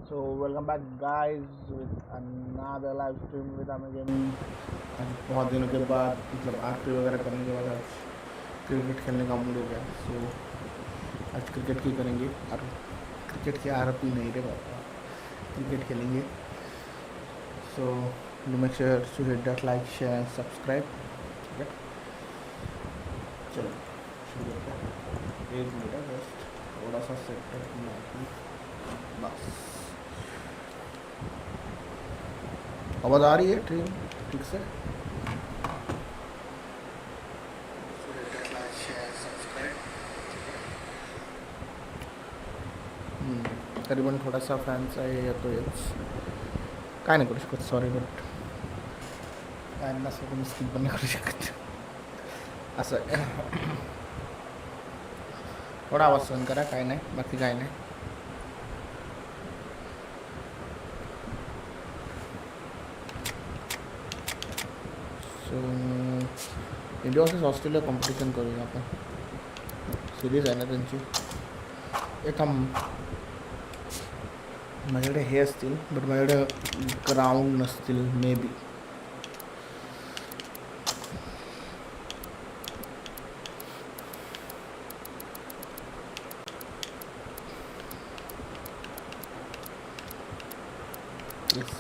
So welcome back guys with another live stream with AmEY GaMinG। आज बहुत दिनों के बाद मतलब आरपी वगैरह करने के बाद आज क्रिकेट खेलने का मूड हो गया। सो आज क्रिकेट की करेंगे और क्रिकेट की आरपी नहीं रे बाबा, क्रिकेट खेलेंगे। So make sure to hit that like share and subscribe. ठीक है, चलो शुरू करते हैं। एक मिनट है, जस्ट थोड़ा सा सेट करना है बस। आवाज़ आ रही है ट्रेन ठीक से? करीबन थोडासा फॅनचा हे येतोयच, काय नाही करू शकत, सॉरी बट काय नसलं तर मी स्किप पण नाही करू शकत असं। थोडा आवाज सहन करा, काय नाही, बाकी काय नाही। So India versus Australia competition करूया आपण। सिरीज आहे ना त्यांची। एक माझ्याकडे हे असतील बट माझ्याकडे ग्राउंड नसतील may be.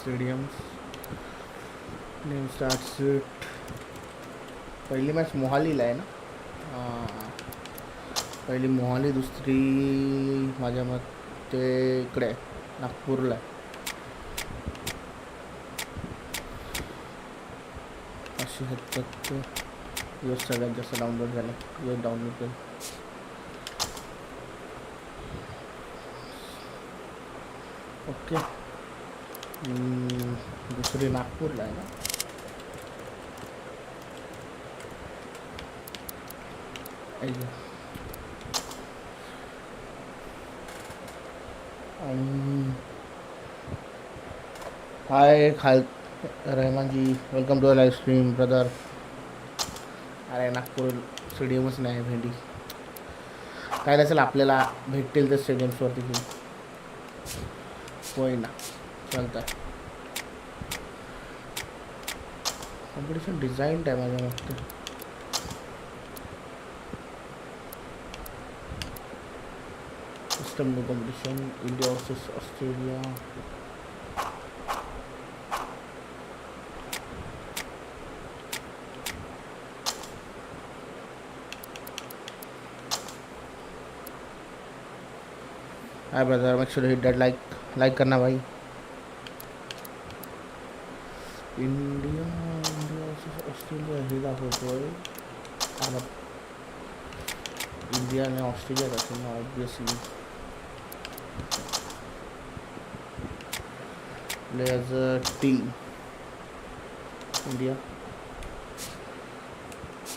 Stadiums name starts it. पहिली मॅच मोहालीला आहे ना? पहिली मोहाली, दुसरी माझ्या मते इकडे आहे, नागपूरला आहे। अशी हरकत यूएस सगळ्यात जास्त डाउनलोड झालं, यूएस डाउनलोड केलं। ओके, दुसरी नागपूरला आहे ना? हाय खाल Rahman ji, welcome to live stream brother. अरे नागपूर स्टेडियमच नाही भेंडी, काय नसेल आपल्याला भेटतील तर स्टेडियम्सवरती घेऊन, होय ना, चालतं आहे। कॉम्पिटिशन डिझाईन आहे माझ्या मते। System new competition, India versus Australia. Hi brother, make sure hit that like करना भाई। इंडिया वर्सेस ऑस्ट्रेलिया हे दाखवतोय, इंडिया आणि ऑस्ट्रेलिया असेल ना obviously. Play as a team India.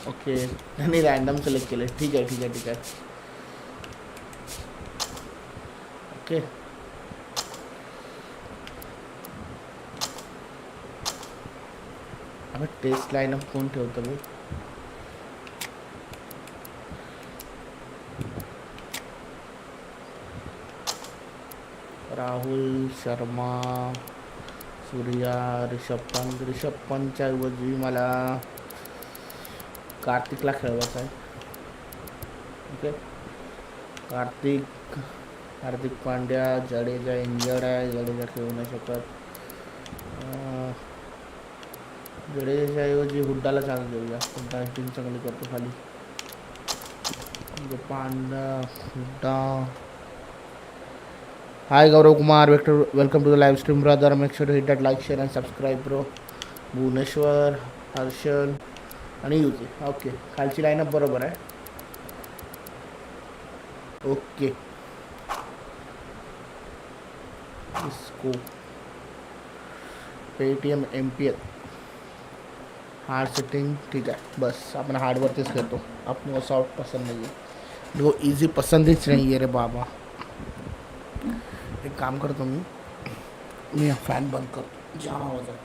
Okay, त्यांनी रॅन्डम सिलेक्ट केले, ठीक आहे ठीक आहे ठीक आहे, ओके। अबे टेस्ट लाइनअप कोण ठेवतं मी? राहुल शर्मा, सूर्या, ऋषभ पंतच्या ऐवजी मला कार्तिकला खेळवायचं आहे। ओके, हार्दिक पांड्या, जडेजा इंजर्ड आहे, जडेजा खेळू नाही शकत। जडेजाच्या ऐवजी हुड्डाला चान्स देऊया, हुड्डा टीम चांगली करतो खाली। Pandya, Hooda. Hi Gaurav Kumar, welcome to the live stream brother, make sure to hit that like share and subscribe bro. Bhuvneshwar, Harshal आणि युजी। ओके, खालची लाईनअप बरोबर आहे। ओके, इसको पेटीएम MPL हार्ड सेटिंग, ठीक है। बस आपण हार्डवरतीच खेळतो, आपण सॉफ्ट पसंद नहीं है, वो इजी पसंद ही नहीं है रे बाबा। एक काम करतो मी फॅन बंद करतो, जाम आवाज आहे।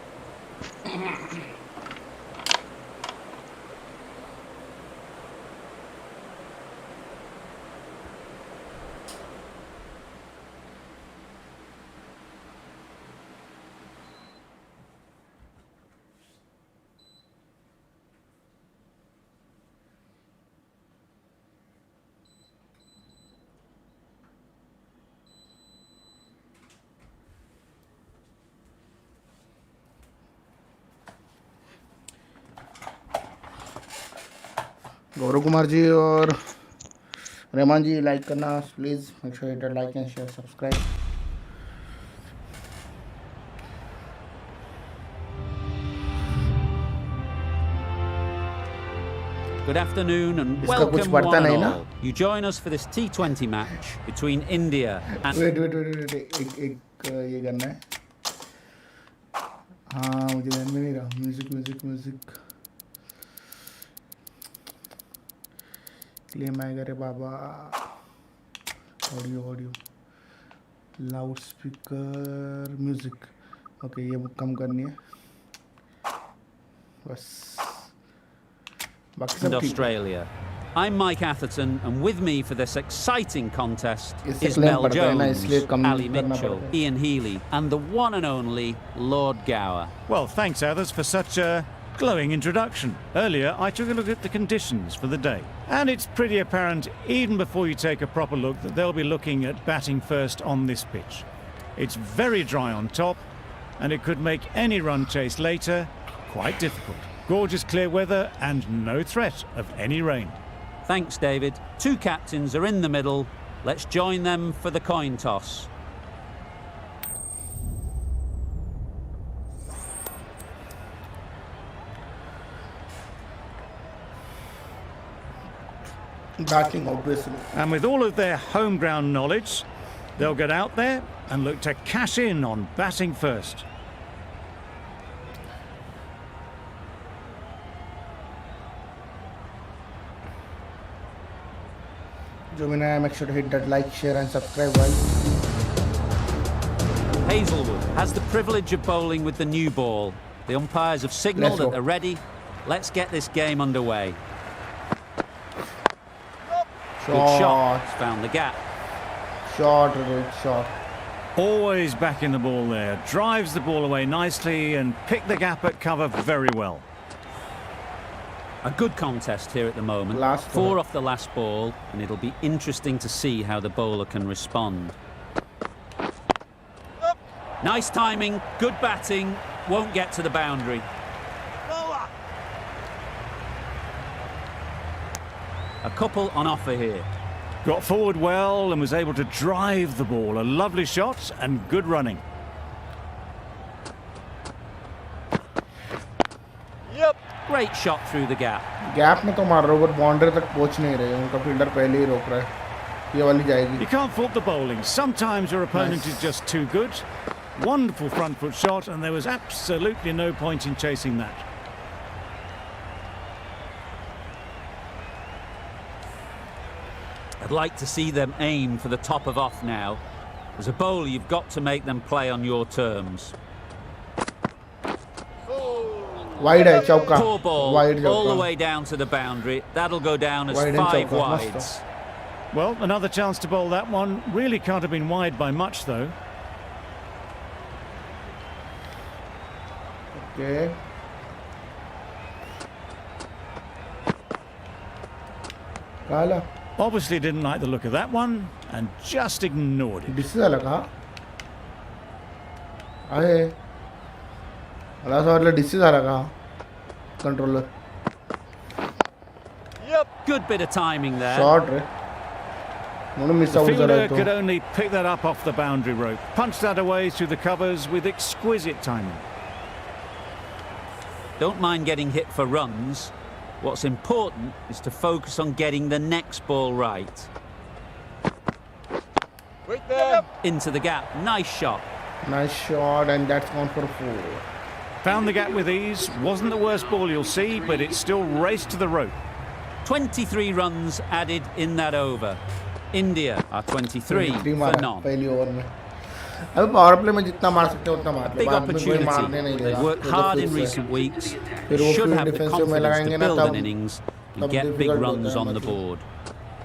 गौरव कुमार जी और रहमान जी लाइक करना please, make sure hit like and share subscribe. Good afternoon and welcome one and all. You join us for this T20 match between India and... Wait, एक ये करना है. हाँ मुझे ध्यान में नहीं रहा. म्यूजिक क्लेम आएगा रे बाबा. Audio loud speaker music. Okay ये कम करनी है बस. and Australia. I'm Mike Atherton, and with me for this exciting contest is Mel Jones, Ali Mitchell, Ian Healy, and the one and only Lord Gower. Well, thanks, Athers, for such a glowing introduction. Earlier, I took a look at the conditions for the day, and it's pretty apparent, even before you take a proper look, that they'll be looking at batting first on this pitch. It's very dry on top, and it could make any run chase later quite difficult. Gorgeous clear weather and no threat of any rain. Thanks, David. Two captains are in the middle. Let's join them for the coin toss. Batting, obviously. And with all of their home ground knowledge, they'll get out there and look to cash in on batting first. Make sure to hit that like, share and subscribe guys. Hazelwood has the privilege of bowling with the new ball. The umpires have signalled that they're ready. Let's get this game underway. Good shot. It's found the gap. Shot. Always back in the ball there. Drives the ball away nicely and picked the gap at cover very well. A good contest here at the moment. Four off the last ball, and it'll be interesting to see how the bowler can respond. Nice timing, good batting, won't get to the boundary. A couple on offer here. Got forward well and was able to drive the ball. A lovely shot and good running. Great shot through the gap. Gap में तो मार रहा है, but boundary तक पहुंच नहीं रहे. उनका फील्डर पहले ही रोक रहा है. ये वाली जाएगी. You can't fault the bowling. Sometimes your opponent is just too good. Wonderful front foot shot, and there was absolutely no point in chasing that. I'd like to see them aim for the top of off now. As a bowler, you've got to make them play on your terms. Wide hai, chauka. Poor ball, wide all the way down to the boundary. That'll go down as wide 5 wides. Well, another chance to bowl that one. Really can't have been wide by much, though. Okay. Kala. Obviously didn't like the look of that one and just ignored it. This is alaga. Aye. This is alaga. Controller. Good bit of timing there. Short. The fielder could only pick that up off the boundary rope. Punched that away through the covers with exquisite timing. Don't mind getting hit for runs. What's important is to focus on getting the next ball right. Into the gap. Nice shot. Nice shot, and that's gone for 4. Found the gap with ease. Wasn't the worst ball you'll see, but it still raced to the rope. 23 runs added in that over. India are 23 for none. अब power play में जितना मार सकते हैं उतना मार. Big opportunity. They've worked hard in recent weeks. Should have the confidence to build an innings and get big runs on the board.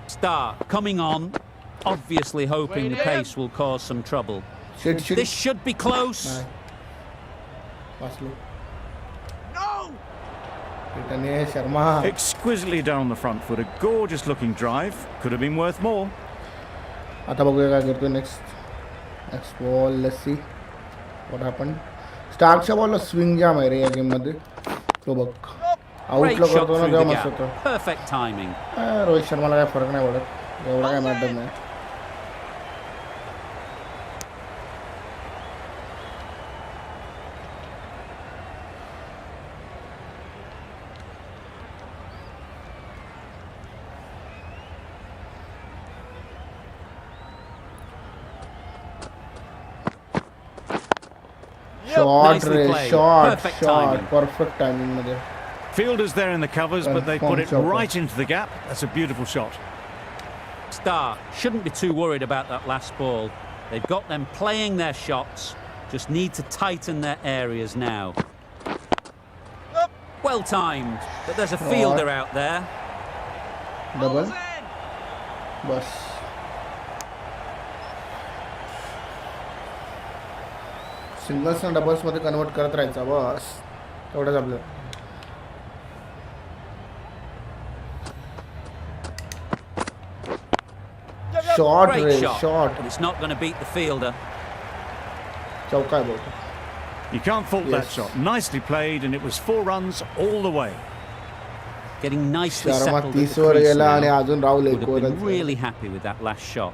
Start coming on, obviously hoping the pace will cause some trouble. This should be close. No! Exquisitely down the front foot. A gorgeous looking drive. Could have been worth more. Next ball, let's see what happened. Starkच्या बॉलला swing जाम आहे रे या game मध्ये. तो बघ Great आउटलो shot करतो ना through the तेव्हा मस्त gap. होतं. Perfect timing. रोहित शर्माला काय फरक नाही पडत, एवढा काय मॅटर नाही. Shot, Nicely Ray, played. shot, Perfect shot, timing. perfect timing मध्ये. Fielders there in the covers, but they put it Confirm shot. right into the gap. That's a beautiful shot. Star shouldn't be too worried about that last ball. They've got them playing their shots, just need to tighten their areas now. Well timed, but there's a fielder out there. Double. बस. Singles आणि doubles मध्ये convert करत राहायचा बस, तेवढंच आपलं. Shot Great रे, shot, shot. but it's not going to beat the fielder. चौका आहे बोलतो. You can't fault that Yes. shot. Nicely played, and it was 4 runs all the way. Getting nicely Sharma settled at the 30 were crease गेला आणि now. अजून Rahul Would एक have been वरच. really happy with that last shot.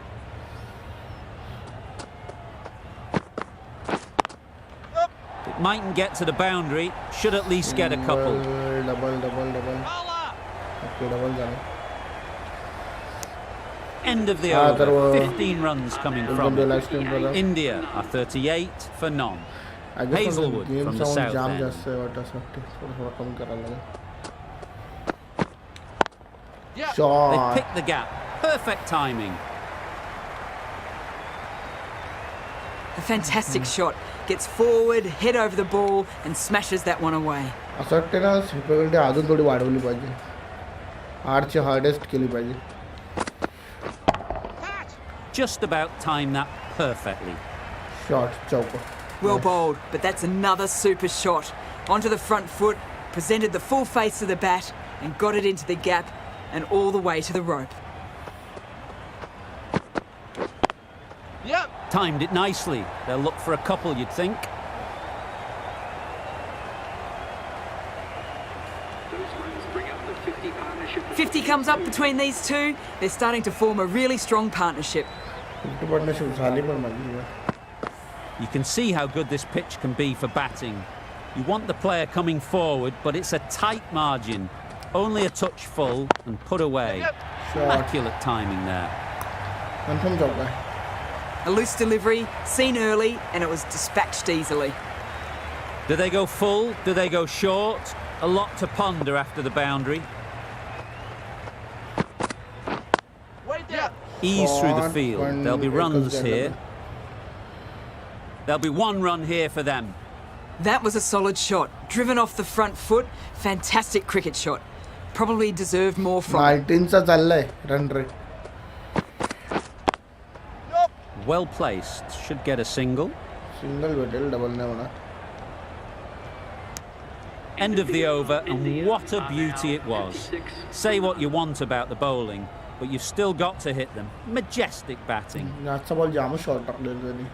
It mightn't get to the boundary, should at least get a couple. Double double double. Okay double झालं. End of the Ah, over, there were- 15 runs coming एकदम from relax team बघा. it. India are 38 for none. Hazelwood game from the sound south jam end. जास्त आहे वाटतं, असं वाटतं थोडं थोडं कमी करायला लागेल. They shot. picked the gap, perfect timing. A fantastic shot. Gets forward, head over the ball, and smashes that one away. असं वाटतं ना, डिफिकल्टी अजून थोडी वाढवली पाहिजे, आरची हार्डेस्ट केली पाहिजे. Just about timed that perfectly. Shot चौका. Well bowled, but that's another super shot. Onto the front foot, presented the full face of the bat, and got it into the gap and all the way to the rope. Timed it nicely. They'll look for a couple, you'd think. Those runs bring up the 50 partnership. 50 comes up between these two. They're starting to form a really strong partnership. 50 partnership झाली पण माझी. You can see how good this pitch can be for batting. You want the player coming forward, but it's a tight margin. Only a touch full and put away. Shot. Immaculate timing there. Confirm चौका आहे. A loose delivery, seen early, and it was dispatched easily. Do they go full? Do they go short? A lot to ponder after the boundary. Ease through the field. There'll be runs here. There'll be 1 run here for them. That was a solid shot. Driven off the front foot. Fantastic cricket shot. Probably deserved more from it. 19चा चाललाय run rate. Well placed. Should get a single. Single भेटेल, double नाही होणार. End of the over, and what a beauty it was. Say what you want about the bowling, but you've still got to hit them. Majestic batting. आजचा ball जामच short टाकलेला त्यांनी.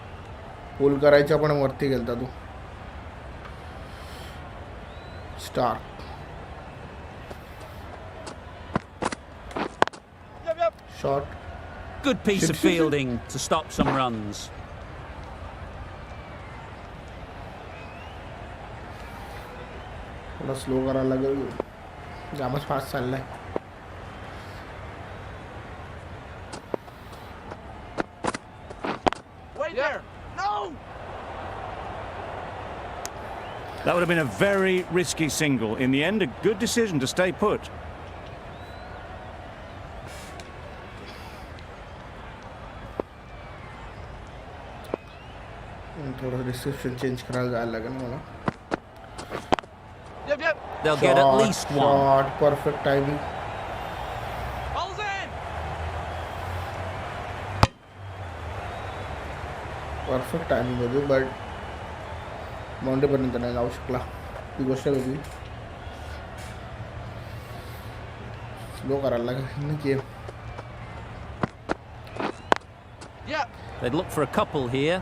पुल करायचा पण वरती गेलता तो. Star. Shot. Good piece of fielding to stop some runs. थोडा slow करायला लागेल, जामच फास्ट चाललाय. That would have been a very risky single. In the end, a good decision to stay put. थोडं रिसेप्शन चेंज करायला जायला लागेल मला. They'll get at least one. Shot perfect timing. Perfect timing होती, but बाउंड्रीपर्यंत नाही जाऊ शकला. ती गोष्ट वेगळी. स्लो करायला लागेल game. They'd look for a couple here.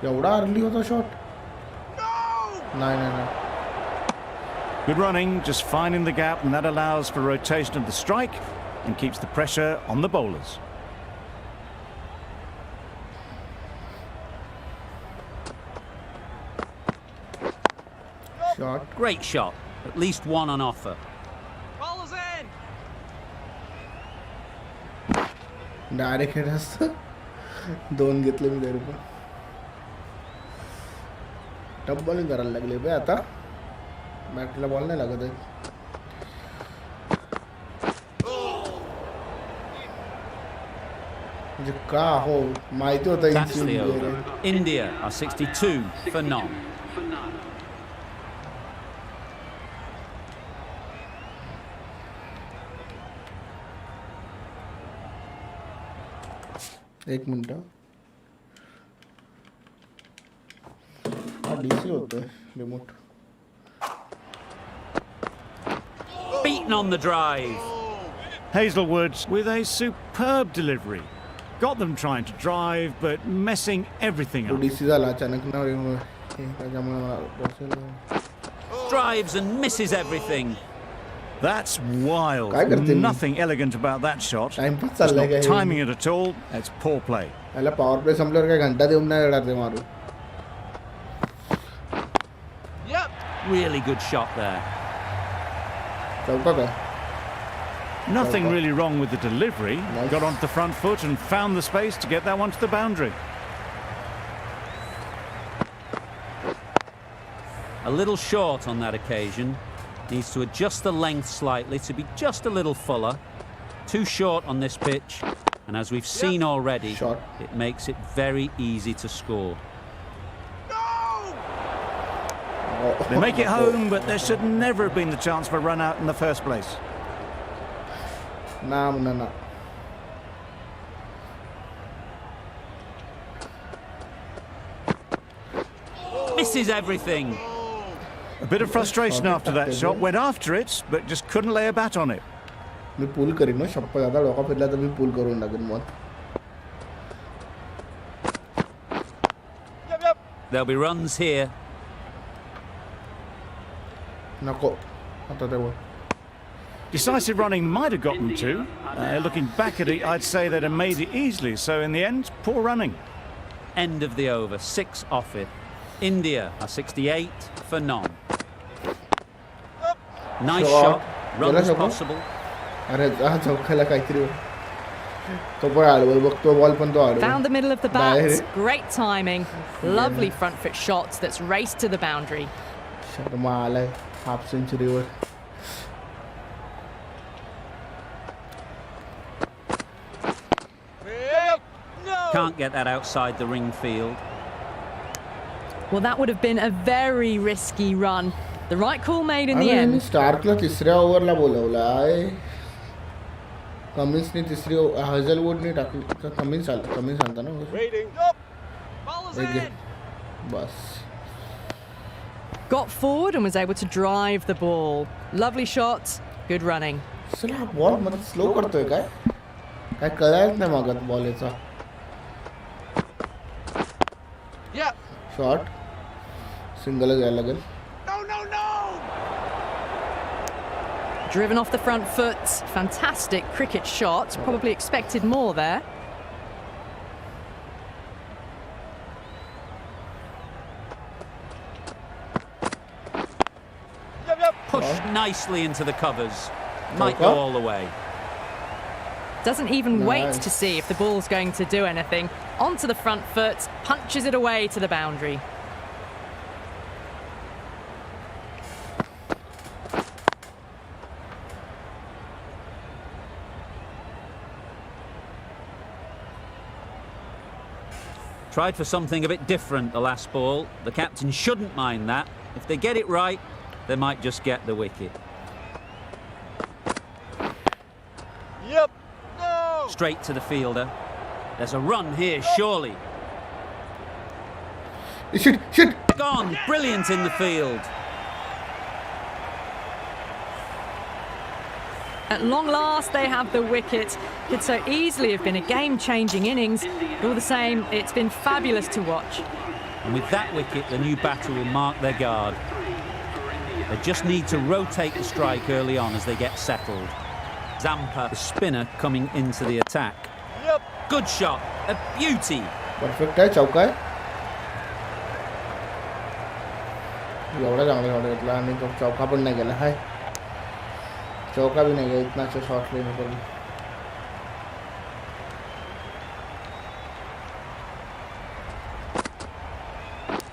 एवढा अर्ली होता शॉट. नाही नाही नाही. Good running, just finding the gap, and that allows for rotation of the strike and keeps the pressure on the bowlers. Shot. Great shot. At least one on offer. Bowlers in. Direct hit असतं. दोन घेतले मी तरी पण. टप bowling करायला लागले बे आता. बॅटला ball नाही लागत आहे. म्हणजे का हो माहिती होतं That's the over. India are 62 for none. एक मिनिट हा डीसी होतोय remote. Beaten on the drive. Hazelwood with a superb delivery. Got them trying to drive, but messing everything तो up. डीसी झाला अचानक ना त्याच्यामुळे मला बसेल. Drives and misses everything. That's wild. काय करते मी? Nothing elegant about that shot. Timepass It's चाललाय not काय timing it at all. It's poor play. याला पॉवर प्ले संपल्यावर काय घंटा देऊन नाही येणार ते मारू. Really good shot there. चौका काय Nothing really wrong with the delivery. Nice. Got onto the front foot and found the space to get that one to the boundary. A little short on that occasion. Needs to adjust the length slightly to be just a little fuller. Too short on this pitch. And as we've seen already, Shot. it makes it very easy to score. They make it home, but there should never have been the chance for a run out in the first place. ना मुन्ना ना. Misses everything. A bit of frustration after that shot. Went after it, but just couldn't lay a bat on it. Me pool करीन ना शप्पा ज्यादा डोका फिरला तर मी pool करून टाकेन मग. There'll be runs here. नको आता ते बोल. Decisive running might have got them two. Looking back at it, I'd say they'd have made it easily. So in the end, poor running. End of the over. 6 off it. India are 68 for none. Nice shot. Runs possible. अरे हा चौकाला काहीतरी तो पण आडवं बघतो ball पण तो आडवं. Found the middle of the bat. Great timing. Lovely front foot shot that's raced to the boundary. Sharma आलाय half सेंचुरीवर. Can't get that outside the ring field. Well, that would have been a very risky run. The right call made in the end. स्टार्कला तिसऱ्या ओव्हरला बोलवलाय. कमिन्सने तिसरी हजलवूडने टाकली तर Cummins आणता ना बस. Got forward and was able to drive the ball. Lovely shot. Good running. चला ball मध्ये slow करतोय काय काय कळायच नाही मागत बॉल याचा. शॉट सिंगल घ्यायला लागेल. Driven off the front foot. Fantastic cricket shot. Probably expected more there. Pushed nicely into the covers. Might go all the way. Doesn't even wait Nice. to see if the ball's going to do anything. Onto the front foot. Punches it away to the boundary. Tried for something a bit different the last ball. The captain shouldn't mind that. If they get it right, they might just get the wicket. Straight to the fielder. There's a run here, surely. Shit. Gone. Brilliant in the field. At long last, they have the wicket. Could so easily have been a game-changing innings. But all the same, it's been fabulous to watch. And with that wicket, the new batter will mark their guard. They just need to rotate the strike early on as they get settled. Zampa, the spinner, coming into the attack. Good shot, a beauty. Perfect है, चौका है. एवढा चांगला shot घेतला आणि तो चौका पण नाही गेला. हाय, चौका भी नहीं गया इतना अच्छा शॉट लेने पर.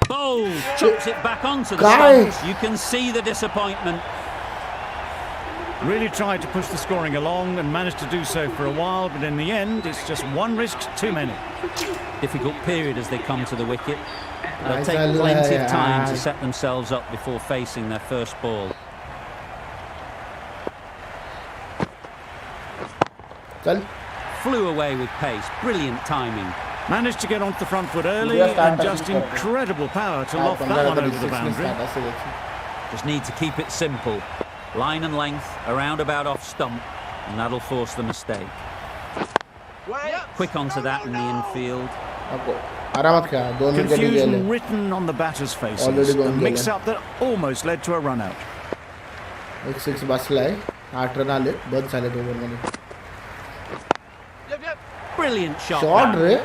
Bowl chops it back onto the stumps. You can see the disappointment. Really tried to push the scoring along and managed to do so for a while, but in the end, it's just one risk too many. Difficult period as they come to the wicket. They'll take plenty of time to set themselves up before facing their first ball. Flew away with pace. Brilliant timing. Managed to get onto the front foot early and just incredible power to loft that one over the boundary. Just need to keep it simple. Line and length, around about off stump, and that'll force the mistake. Quick onto that in the infield. Confusion written on the batter's faces. A mix-up that almost led to a run-out. 6 बसला है, 8 run आले, बहुत साले over में. Brilliant shot. Shot रे.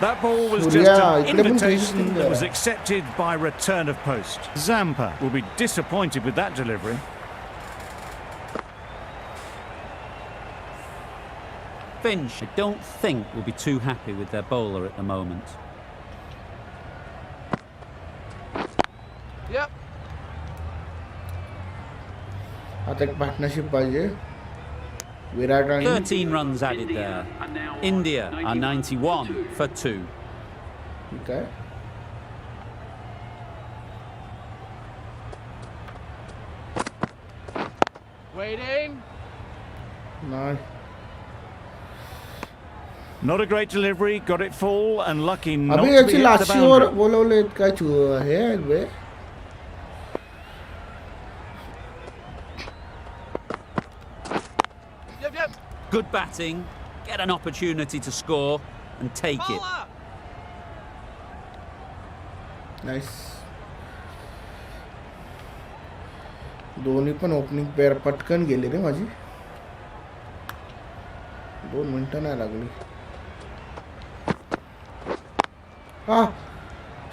That ball was just an invitation that was accepted by return of post. Zampa will be disappointed with that delivery. Finch, I don't think, will be too happy with their bowler at the moment. Yep. आता एक partnership पाहिजे. Virat and 13 runs added there. India are 91 for 2. Okay. Waiting. No. Not a great delivery, got it full and lucky not अभी to actually be at the last year boundary. वो लोग का चुआ है वे. Good batting, get an opportunity to score and take it. Nice. दोन्ही पण opening pair पटकन गेले रे माझी. 2 मिनिटं नाही लागली. हाँ.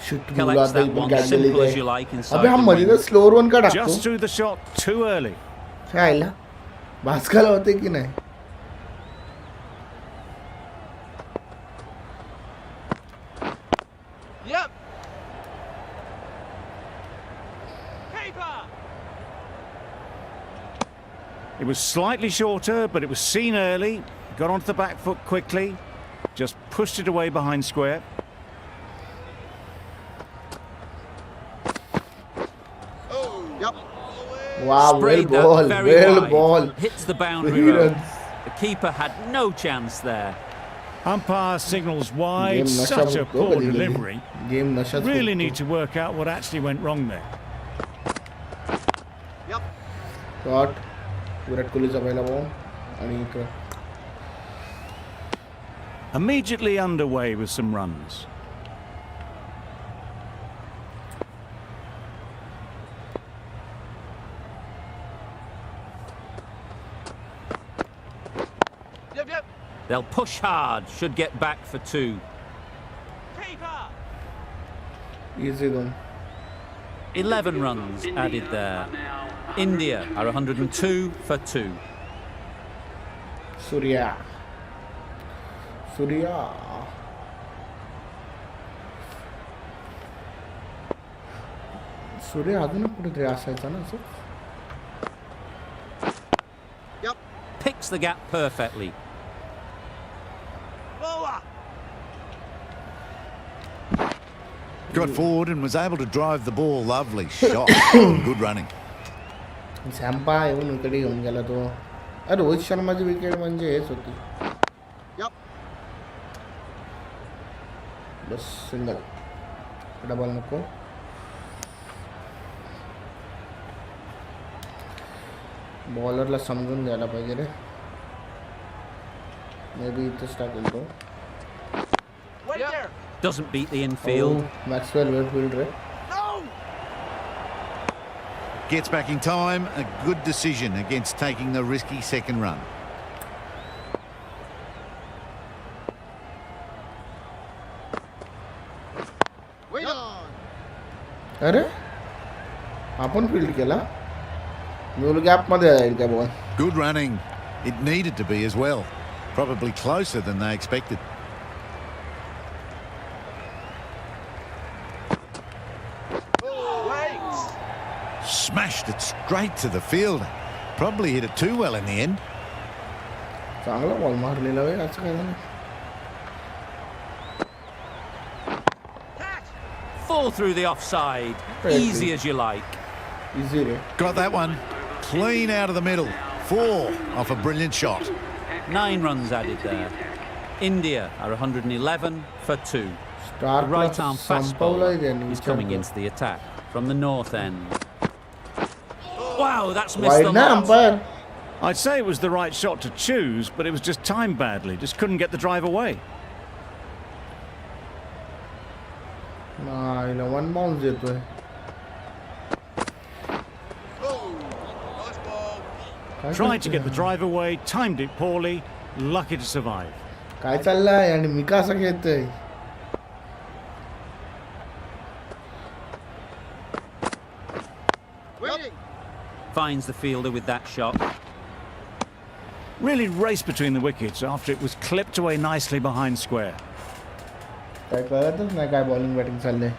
शिट बोला था इवन क्या चले गए. अबे हम मरी ना स्लोअर वन का डाकतो. Just threw the shot too early. क्या है ला? बास्कल होते कि नहीं? Yep. It was slightly shorter, but it was seen early. Got onto the back foot quickly. Just pushed it away behind square. Wow, well ball, well ball. Hits the boundary road. The keeper had no chance there. Umpire signals wide. Such a poor delivery. Really need to work out what actually went wrong there. Yep. Got Virat Kohli is available. Immediately underway with some runs. Yep. They'll push hard, should get back for 2. Easy one. 11 runs added there. India are 102 for 2. Surya. अजून कुठे असायचा ना असं. Yep. Picks the gap perfectly. Got forward and was able to drive the ball. Lovely shot. Good running. Zampa येऊन इकडे घेऊन गेला तो. रोहित शर्माची विकेट म्हणजे हेच होती. Yep. बस सिंगल. डबल नको. बॉलरला समजून घ्यायला पाहिजे रे. मे बी इथेच टाकेल तो. Doesn't beat the infield. Maxwell well field रे. Gets back in time. A good decision against taking the risky second run. Wait on. अरे आपण फील्ड केला मी गॅप मध्ये जाईल काय ball Good running. It needed to be as well. Probably closer than they expected. Wait. Smashed it straight to the field. Probably hit it too well in the end. चांगला ball मारलेला आहे असं काय झालं Fall through the offside. Easy as you like. Easy रे Got that one. Clean out of the middle. 4 off a brilliant shot. 9 runs added there. India are 111 for 2. Star The right arm fast bowler is coming into into the attack from the north end. Wow, that's missed wide the ना lot. Umpire I'd say it was the right shot to choose, but it was just timed badly. Just couldn't get the drive away. नाही one bounce येतोय Nice ball. काय Tried to get the करतोय? drive away, timed it poorly, lucky to survive. काय चाललंय आणि मी का असं खेळतोय Waiting. Finds the fielder with that shot. Really raced between the wickets after it was clipped away nicely behind square. काय कळतच नाही काय बॉलिंग बॅटिंग चाललंय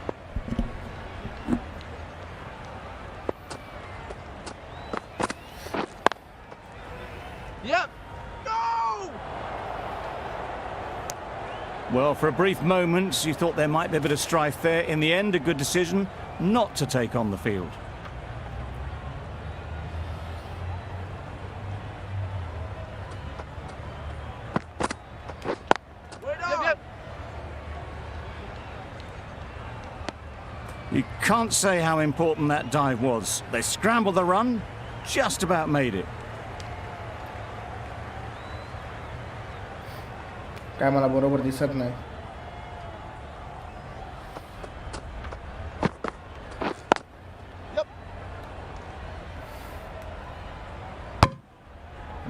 Yep. No. Well, for a brief moment, you thought there might be a bit of strife there. In the end, a good decision not to take on the field. Wait on. Yep. You can't say how important that dive was. They scrambled the run, just about made it. काय मला बरोबर दिसत नाही Yep.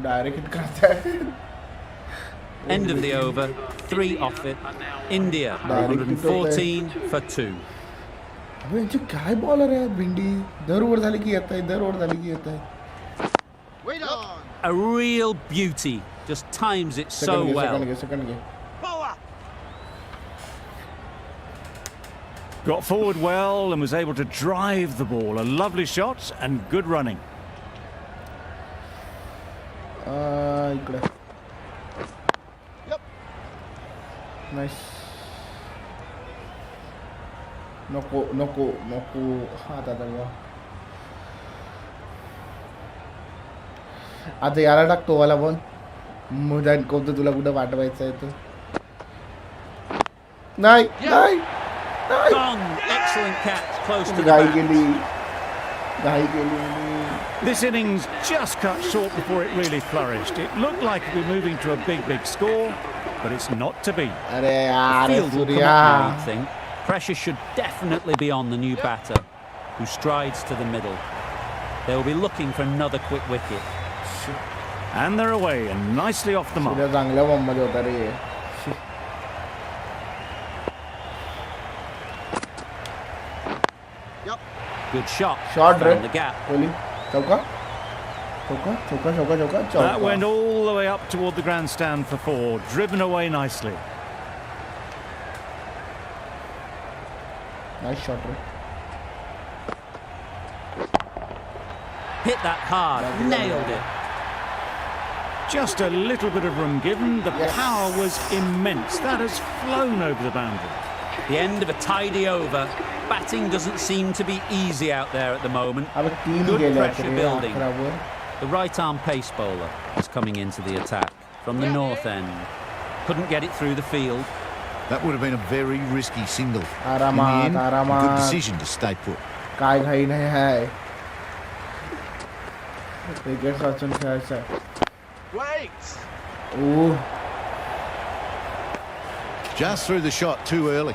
Direct hit करताय End of the over. 3 off it. India are 114 for 2. अबे यांचे काय bowler आहे भिंडी दरवर झाली की येत आहे दरवर झाली की येत आहे Wait on. A real beauty. Just times it so well. Second घे Power. Got forward well and was able to drive the ball. A lovely shot and good running. इकडे Yep. नाईस नको नको नको हा दादा वा आता याला टाकतो वाला पण मुदान कोणतं तुला कुठं पाठवायचं आहे तर नाही नाही Gone. Excellent catch. Close to the घाई bat. केली घाई केली This innings just cut short before it really flourished. It looked like it was moving to a big score, but it's not to be. अरे यार Field will come Surya up now, you'd think. Pressure should definitely be on the new batter, who strides to the middle. They will be looking for another quick wicket. And they're away and nicely off the mark. Surya चांगल्या form मध्ये होता रे Yep. Good shot. Shot रे Found the gap. Kohli चौका चौका चौका चौका चौका That चौका went all the way up toward the grandstand for 4, driven away nicely. Nice shot रे Hit that hard. Nailed it. Just a little bit of room given. The Yes. power was immense. That has flown over the boundary. The end of a tidy over. Batting doesn't seem to be easy out there at the moment. अब तीन Good गेले pressure रे building. बराबर The right arm pace bowler is coming into the attack from the north end. Couldn't get it through the field. That would have been a very risky single. In the आरामात end, a good आरामात decision to stay put. काय घाई नाही है cricket वाचून खेळायचं आहे Wait. Oh Just threw the shot too early.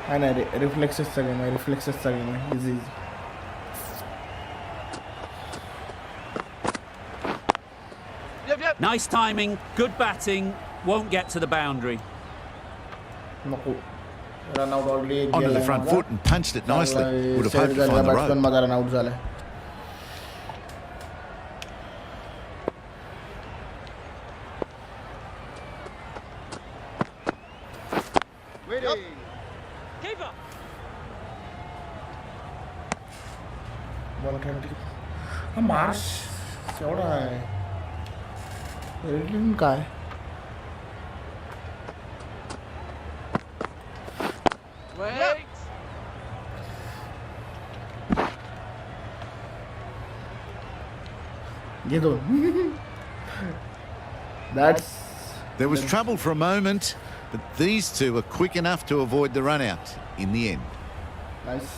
काय नाही रे रिफ्लेक्सेसचा गेम आहे रिफ्लेक्सेसचा गेम आहे easy Nice timing, good batting, won't get to the boundary. नको. Run out already. Onto the front foot and punched it nicely. Would have hoped to find the rope. माझा run out झाला. Waiting. Keeper. Ball खेळण्याची हा Marsh एवढा आहे radian काय Wait. ये दो that's There was trouble for a moment, but these two were quick enough to avoid the run out in the end. nice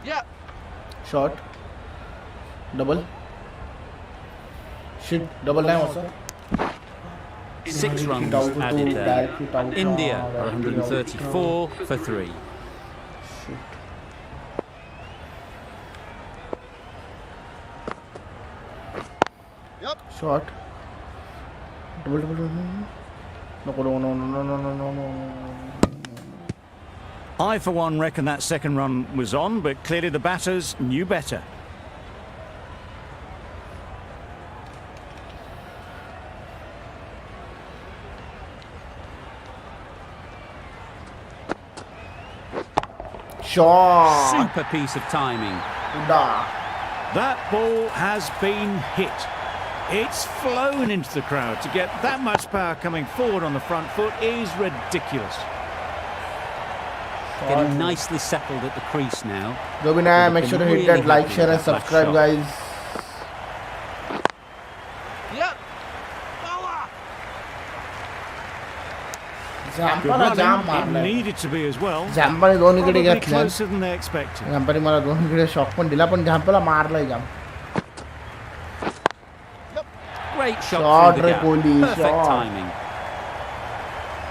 Yeah. shot double shit double time also 6 runs added there. India are 134 for 3. Yep. shot double no. I, for one, reckon that second run was on, but clearly the batters knew better. shot Super piece of timing. That ball has been hit. It's flown into the crowd. To get that much power coming forward on the front foot is ridiculous. Getting nicely settled at the crease now. जो भी नया है make sure to hit that like share and subscribe guys. Yep. Bowler. Zampara jam It मारला needed to be as well. Zampara दोन wicket Probably घेतल्या closer than they expected. Zampara मला दोन wicket shock पण दिला पण Zampara मारलाय jam Great shot Shot, through the gap. Kohli, Perfect shot. timing.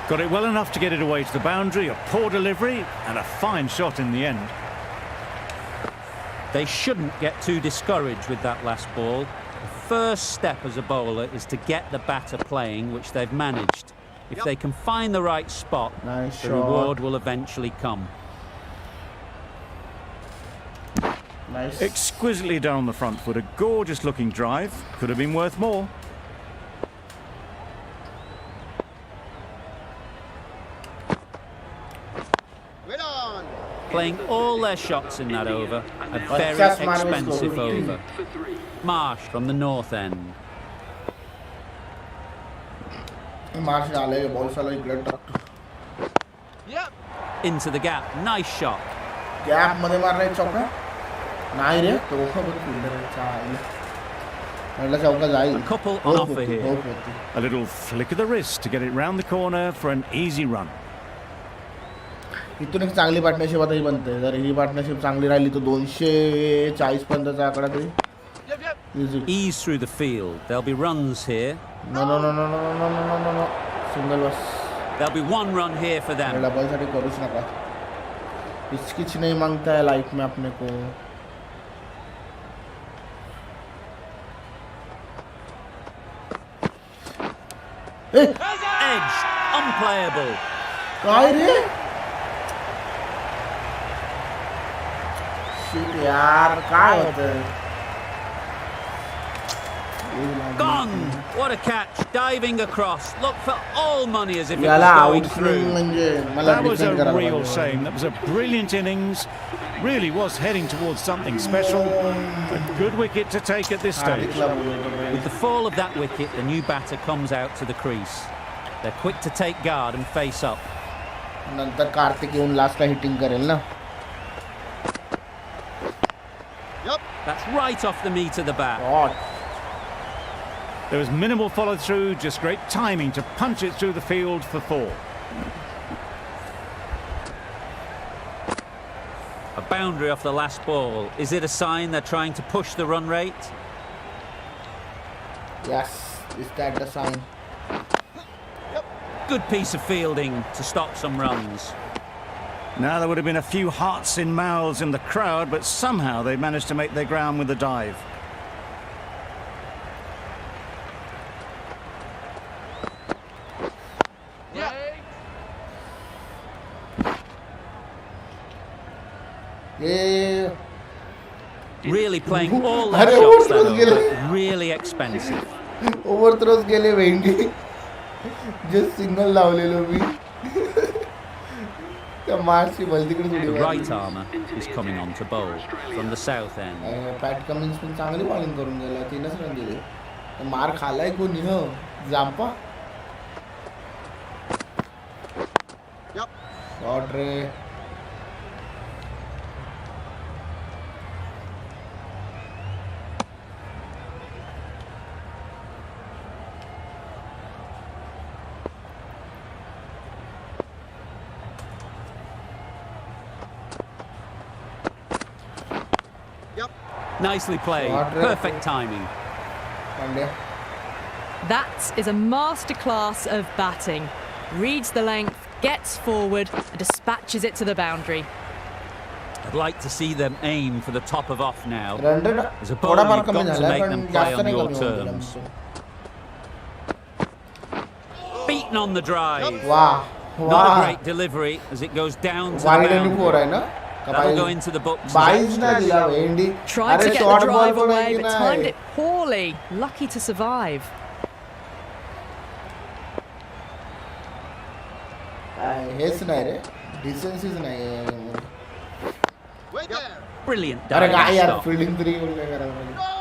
Got it well enough to get it away to the boundary, a poor delivery, and a fine shot in the end. They shouldn't get too discouraged with that last ball. The first step as a bowler is to get the batter playing, which they've managed. If they can find the right spot, Nice the shot. reward will eventually come. nice Exquisitely done on the front foot, a gorgeous looking drive. Could have been worth more. Wait on. Playing all their shots in that over, a very Just Marvel expensive score. over. Marsh from the north end. मार्च डालेगा बहुत सारा wicket Yep. Into the gap, nice shot. Gap मध्ये मारलाय चौका नाही रे तो बहुत fielder है चाल म्हटलं चौका जाईल A couple on offer here. A little flick of the wrist to get it round the corner for an easy run. इथून एक चांगली पार्टनरशिप आता ही बनते जर ही पार्टनरशिप चांगली राहिली तर 240 पर्यंतचा आकडा तरी Yep. Yep. Easy Ease through the field. There'll be runs here. No single बस There'll be one run here for them. Double साठी करूच नका हिचकिच नहीं मांगता है लाइफ में अपने को Edge, unplayable. काय रे शिट यार काय होतं Gone. What a catch. Diving across. Look for all money as if it याला was going आउट through. म्हणजे मला That was a डिफेंड करायला real पाहिजे. shame. That was a brilliant innings. Really was heading towards something special. A good wicket to take at this stage. हार्दिकला बोलतो With the fall of that wicket, the new batter comes out to the crease. They're quick to take guard and face up. नंतर कार्तिक येऊन लास्टला hitting करेल ना Yep. That's right off the meat of the bat. Shot There was minimal follow through, just great timing to punch it through the field for 4. A boundary off the last ball. Is it a sign they're trying to push the run rate? Yes is that the sign Good piece of fielding to stop some runs. Now, there would have been a few hearts in mouths in the crowd, but somehow they managed to make their ground with the dive. Yeah. Really playing all their shots that over. Really expensive. Overthrows गेले Wendy. Just single लावलेलो मी. त्या मार्ची बल तिकडे The थोडी right armour is coming on to bowl from the south end. Pat Cummins पण चांगली bowling करून गेला. 3च run दिले. मार खालाय कोणी हो? जांपा. शॉट रे. Nicely played. Perfect timing. That is a masterclass of batting. Reads the length, gets forward and dispatches it to the boundary. I'd like to see them aim for the top of off now. As a थोड़ा bowler, बार you've कमी got to झाला make पण them play जास्त on नाही your कमी होऊन गेला terms. आमचं. Beaten on the drive. वाह. Not a great delivery as it goes down to the Wide and boundary. 4 है ना? That'll go into the books. 22 ना दिला वेंडी. Tried to अरे get the short ball drive पण away, आहे की but timed नाही? it poorly. Lucky to survive. हेच नाही रे. डिसेन्सीच नाही आहे. Wait there. Brilliant अरे काय diving यार stop. फील्डिंग तरी एवढं काय करायला पाहिजे.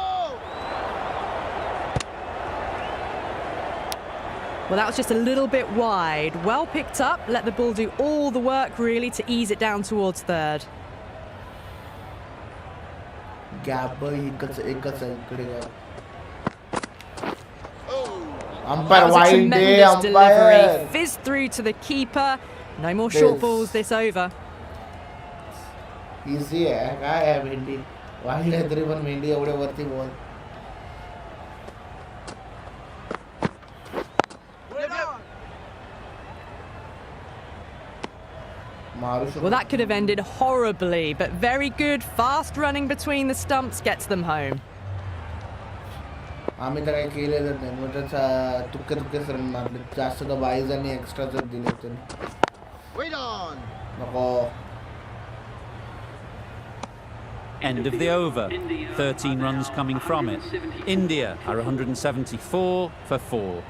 Well, that was just a little bit wide. Well picked up. Let the ball do all the work, really, to ease it down towards third. Gap एकच आहे इकडे gap. That umpire was a wide day tremendous delivery. Umpire. Fizzed through to the keeper. No more short Yes. balls this over. Easy आहे काय आहे भेंडी. Wide आहे तरी पण भेंडी एवढ्या वरती ball. Well, that could have ended horribly, but very good. Fast running between the stumps gets them home. आम्ही तर काही केलेलं नाही. मग त्याचा तुक्के रन मारले. जास्त तर 22 आणि एक्स्ट्राच दिले त्यांनी. Wait on. नको. End of the over. 13 runs coming from it. India are 174 for 4.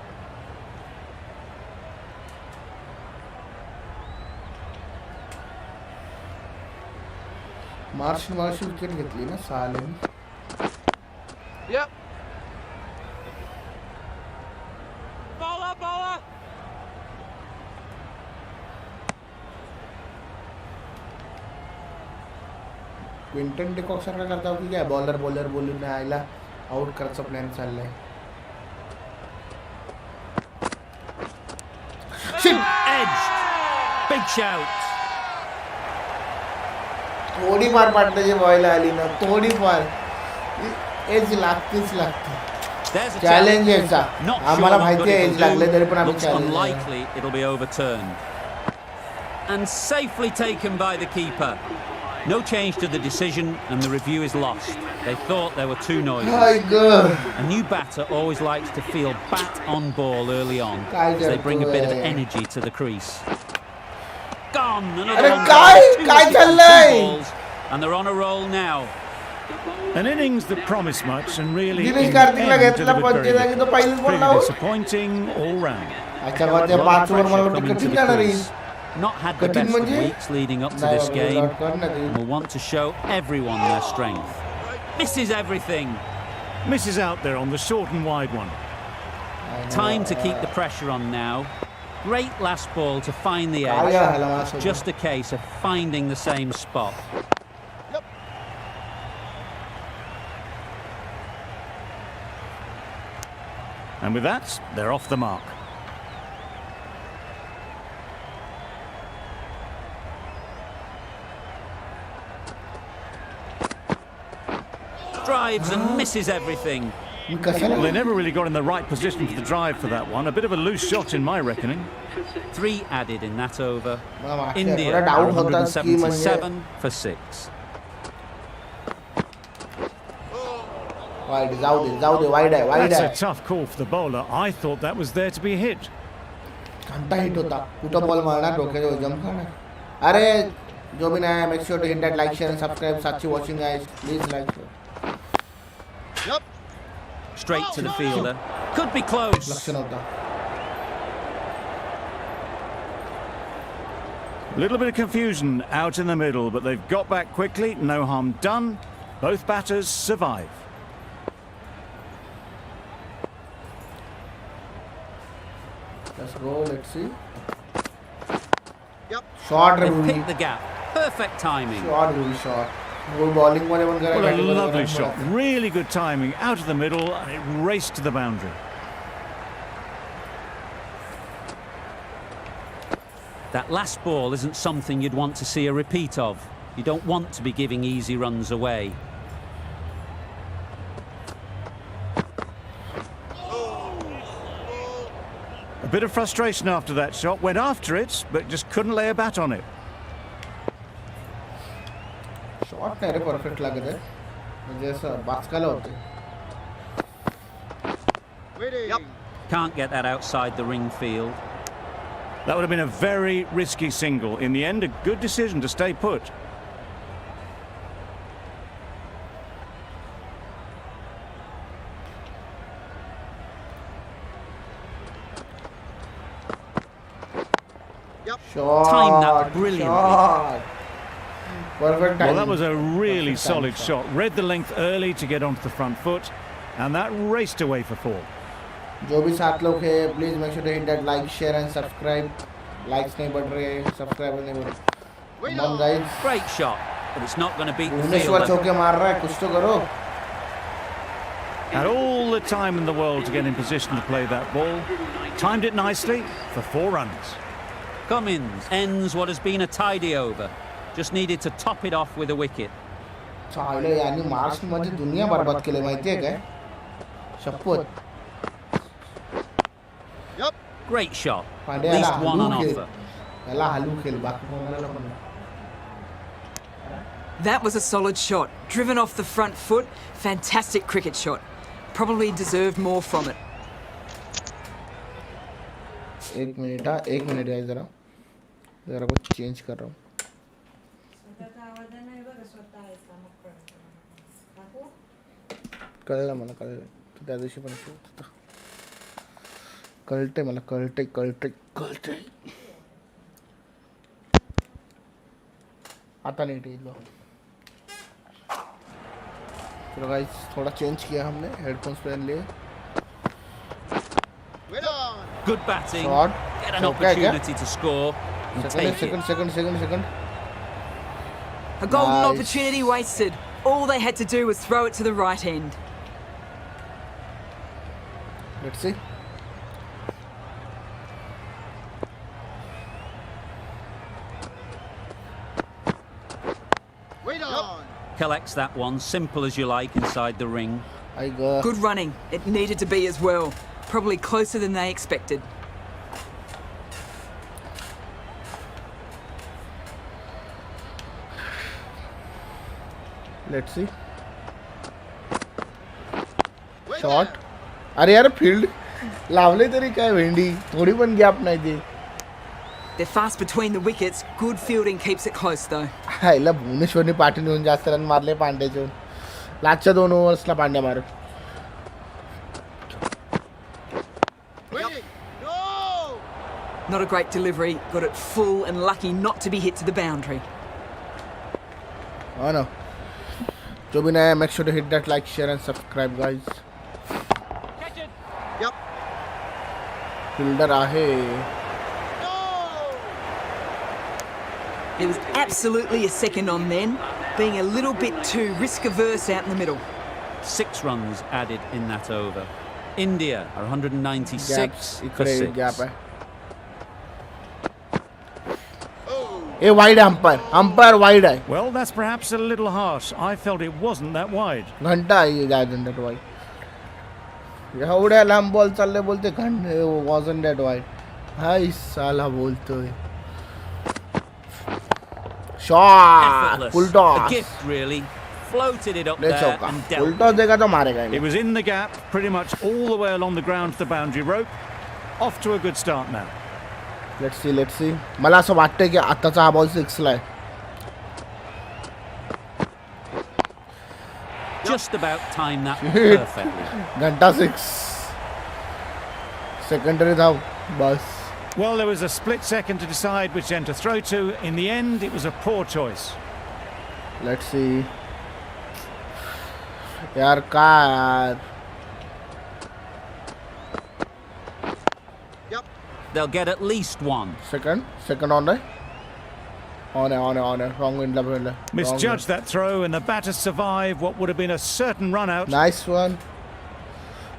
Marsh wicket घेतली ना सालेनी. Yep. Bowler, bowler. Quinton de Kock सारखा करता हो की काय बॉलर बोलून आयला आउट करायचा प्लॅन चाललाय. Edged. Big shout. थोडी फार पाटण्याची बॉल आली ना थोडी फार एज लागतेच लागते. There's a challenge challenge. यायचा Not sure आम्हाला what माहिती good आहे it'll एज लागले तरी do. पण आम्ही Looks unlikely it'll be overturned. And safely taken by the keeper. No change to the decision and the review is lost. They thought they were too noisy. हाय ग. A new batter always likes to feel bat on ball early on काय as they bring a bit of करतोय? energy to the crease. Gone! Another अरे one काय gone. Two काय wickets and चाललंय? 2 balls, and they're on a roll now. An innings that promised much and really Dinesh in कार्तिकला the end घेतला delivered very 25 जागी तो little. पहिलीच ball Pretty लावून. disappointing all round. अच्छा मग ते A lot 5 of ओव्हर मला pressure वाटतं coming to कठीण the जाणार crease. आहे. Not had the कठीण best of म्हणजे? weeks leading up to नाही this बाबा, game डॉट कर ना ते. and will want to show everyone their strength. Misses everything. Misses out there on the short and wide one. Time to keep the pressure on now. Great last ball to find the काय edge. झालं माझं? Just a case of finding the same spot. And with that, they're off the mark. Drives and misses everything. They never really got in the right position for the drive for that one. A bit of a loose shot in my reckoning. 3 added in that over. India India are 177 for 6. Wide, wide. That's a tough call for the bowler. I thought that was there to be hit. घंटा hit होता कुटा ball मारना रोके जो jump करना अरे जो भी नया है make sure to hit that like share and subscribe Sachi watching guys please like Yep. Straight to the fielder. Could be close. लक्षण होता A little bit of confusion out in the middle, but they've got back quickly. No harm done. Both batters survive. let's go let's see Yep. short They Rudy picked the gap. Perfect timing. short वो bowling वाले बन गए What a lovely shot. Really good timing out of the middle, and it raced to the boundary. That last ball isn't something you'd want to see a repeat of. You don't want to be giving easy runs away. A bit of frustration after that shot. Went after it, but just couldn't lay a bat on it. short तेरे perfect लगे थे जैसा basketball होते Waiting. Yep. Can't get that outside the ring field. That would have been a very risky single. In the end, a good decision to stay put. short Timed that brilliantly. short. Perfect timing. Well, that was a really solid shot. Read the length early to get onto the front foot, and that raced away for 4. जो भी साथ लोग हैं please make sure to hit that like share and subscribe likes नहीं बढ़ रहे subscriber नहीं बढ़ रहे come on guys Great shot, but it's not going to beat the Bhuvneshwar fielder. चौके मार रहा है कुछ तो करो Had all the time in the world to get in position to play that ball. Timed it nicely for 4 runs. Cummins ends what has been a tidy over. Just needed to top it off with a wicket. चाले यानी मार्च मध्ये दुनिया बर्बाद केली माहिती आहे काय शपथ Yep. Great shot. At Pandya least one on offer. याला हलू खेल बाकी कोणाला पण That was a solid shot. Driven off the front foot. Fantastic cricket shot. Probably deserved more from it. एक मिनट गाइस जरा कुछ चेंज कर रहा हूँ कळलं मला कळलं त्या दिवशी पण कळतंय मला कळतंय आता नीट येईल चलो गाइस थोड़ा चेंज किया हमने हेडफोन्स पहन लिए Wait on. Good batting. Shot. Get an Okay, opportunity to score and take it. second A golden Nice. opportunity wasted. All they had to do was throw it to the right end. let's see Wait on. Collects that one, simple as you like, inside the ring. I go Good running. It needed to be as well. Probably closer than they expected. let's see Wait shot there. अरे यार field लावले तरी काय भेंडी थोडी पण gap नाही ती They're fast between the wickets. Good fielding keeps it close though. हायला भुवनेश्वरने पाठीने येऊन जास्त रन मारले पांड्याचे लास्टच्या 2 ओव्हर्सला पांड्या मार Waiting. No. Not a great delivery. Got it full and lucky not to be hit to the boundary. हो ना जो भी नया make sure to hit that like share and subscribe guys Yep. Fielder आहे No. There was absolutely a second on then, being a little bit too risk averse out in the middle. 6 runs added in that over. India are 196 gaps for इकडे 6. Gap आहे a wide आहे umpire wide आहे Well, that's perhaps a little harsh. I felt it wasn't that wide. घंटा आहे गाय दंडट wide एवढ्या लांब ball चालले बोलते घंटे वॉजन डेट वाईट हाय साला बोलतोय shot full A toss gift, really. Floated it up ले there चौका and फुल dealt. टॉस देगा तो मारेगा It was in the gap, pretty much all the way along the ground to the boundary rope. Off to a good start now. Let's see मला असं वाटतंय की आताचा हा बॉल 6 ला आहे Just about timed that perfectly. घंटा 6 secondary धाव बस Well, there was a split second to decide which end to throw to. In the end, it was a poor choice. Let's see यार का यार They'll get at least one. Second on है wrong wind Misjudged that throw, and the batters survive what would have been a certain run out. Nice one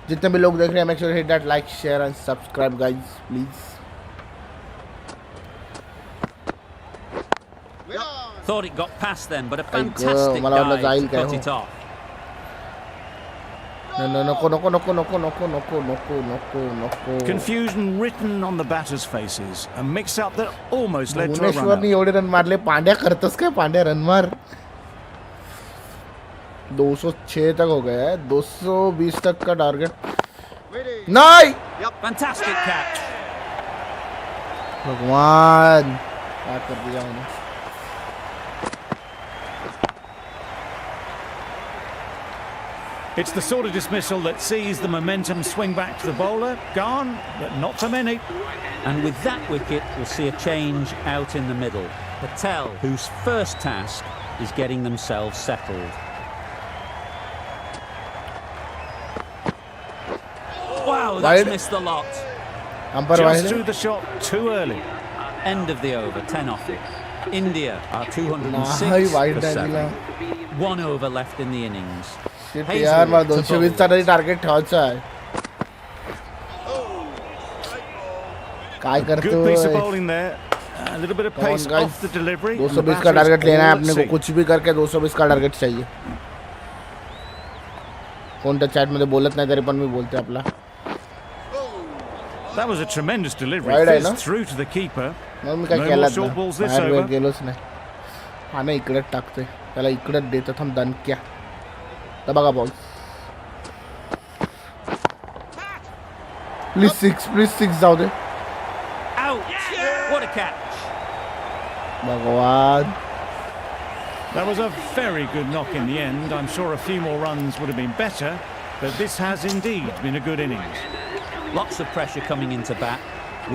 जितने भी लोग देख रहे हैं make sure hit that like share and subscribe guys please Thought it got past them, but a Ay, fantastic मला वाटलं dive जाईल to काय cut हो. it off. नको Confusion written on the batters' faces. A mix-up that almost led to a भुवनेश्वरने run-out. एवढे run मारले पांड्या करतस काय पांड्या रन मार 206 तक हो गया है 220 तक का टारगेट नहीं Fantastic catch. भगवान क्या कर दिया उन्हें It's the sort of dismissal that sees the momentum swing back to the bowler. Gone, but not for many. And with that wicket, we'll see a change out in the middle. Patel, whose first task is getting themselves settled. Wow, that's Wide. missed the lot. Umpire Just वाले threw the shot too early. End of the over, 10 off. India are नाही 206 white for दिला 7. 1 over left in the innings. Shit यार मला 220 चा तरी target ठेवायचा आहे काय Good piece of करतोय bowling there. A little bit of Come on, pace guys. off the delivery. and the 220 का batter is टारगेट लेना है all at अपने को sea. कुछ भी करके 220 का टारगेट चाहिए कोणत्या चॅट मध्ये बोलत नाही तरी पण मी बोलते आपला That was a tremendous delivery. Wide, Fizzed no? through to the keeper. मग मी काय No केलं more short balls this बाहेर over. गेलोच नाही हा ना इकडेच टाकतोय त्याला इकडेच देतो थांब दणक्या तर बघा बॉल प्लीज 6 जाऊ दे Ouch! What a catch! भगवान That was a very good knock in the end. I'm sure a few more runs would have been better, but this has indeed been a good innings. Lots of pressure coming into bat.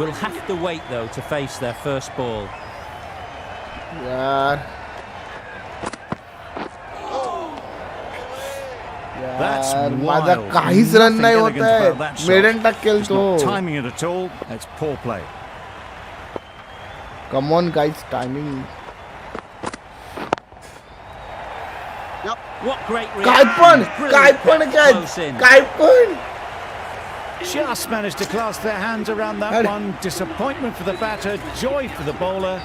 We'll have to wait though to face their first ball. यार That's यार wild. माझा काहीच run Nothing नाही होत elegant आहे about that shot. Maiden टाकेल It's तो not timing it at all. It's poor play. Come on guys timing What great काय पण reaction! काय पण Brilliant, close in. काय पण Just managed to clasp their hands around that Hadi. one. Disappointment for the batter, joy for the bowler.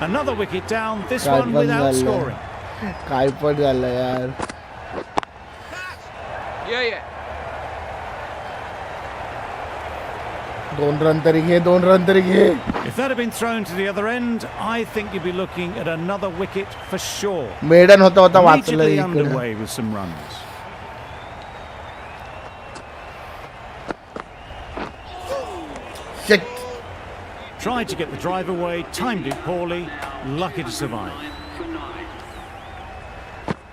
Another wicket down, this काय one पण without झालं scoring. काय पण झालं यार दोन रन तरी घे If that had been thrown to the other end, I think you'd be looking at another wicket for sure. Maiden होता वाचलं Immediately इकडे underway with some runs. Shit. Tried to get the drive away, timed it poorly, lucky to survive.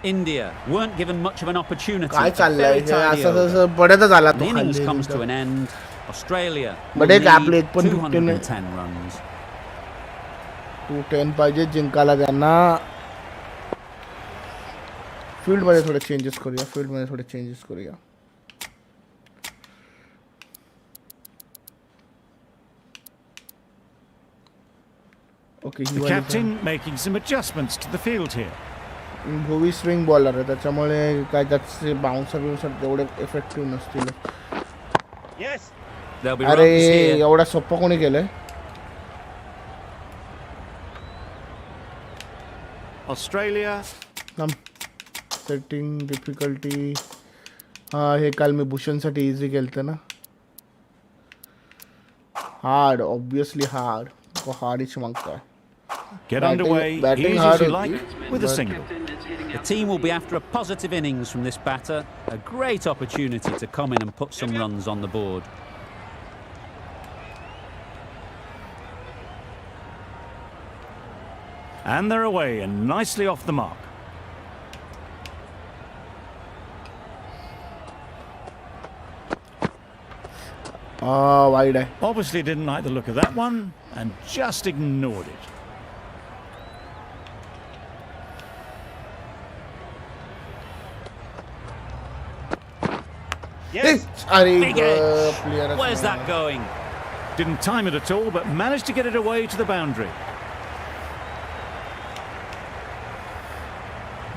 India weren't given much of an opportunity. काय चाललंय Very हे tidy असं over. तसं पडतच आला The तो innings खाली comes to an end. Australia But will एक आपले need एक पण 210 runs. 210 पाहिजे जिंकायला त्यांना फील्ड मध्ये थोडे चेंजेस करूया okay The captain making some adjustments to the field here. Bhovi swing bowler आहे त्याच्यामुळे काय त्याचे बाउन्सर तेवढे इफेक्टिव्ह नसतील There'll be अरे runs here. एवढा सोप्पा कोणी केलंय Australia सेटिंग डिफिकल्टी हाँ हे काल मी भूषणसाठी इझी केलतं ना. हार्ड ऑब्वियसली हार्ड को हार्डच मागतोय. Get underway, batting easy hard as you होती, like, with a but- single. The team will be after a positive innings from this batter. A great opportunity to come in and put some runs on the board. And they're away and nicely off the mark. wide है. Obviously didn't like the look of that one and just ignored it. Yes. अरे Big edge. player Where's that going? Didn't time it at all, but managed to get it away to the boundary.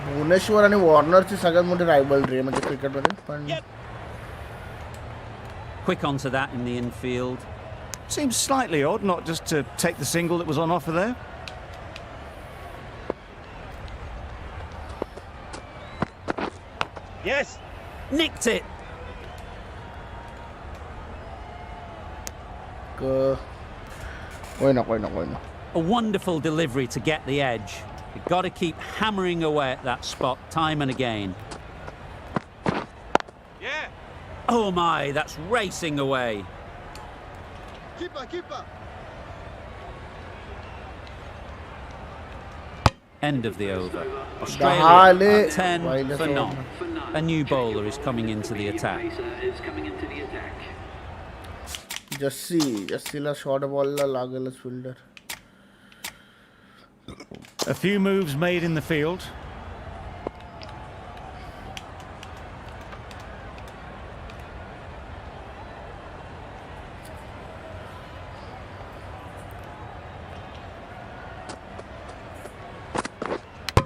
Bhubaneswar आणि वॉर्नरची सगळ्यात मोठी rivalry आहे म्हणजे क्रिकेटमध्ये पण Quick onto that in the infield. Seems slightly odd not just to take the single that was on offer there. Yes. Nicked it. कोई ना. A wonderful delivery to get the edge. You've got to keep hammering away at that spot time and again. Yeah. Oh my, that's racing away. Keeper. End of the over. Australia are 10 Wireless for over. none. A new bowler is coming into the attack. जस्सीला short बॉलला लागेलच फिल्डर. A few moves made in the field.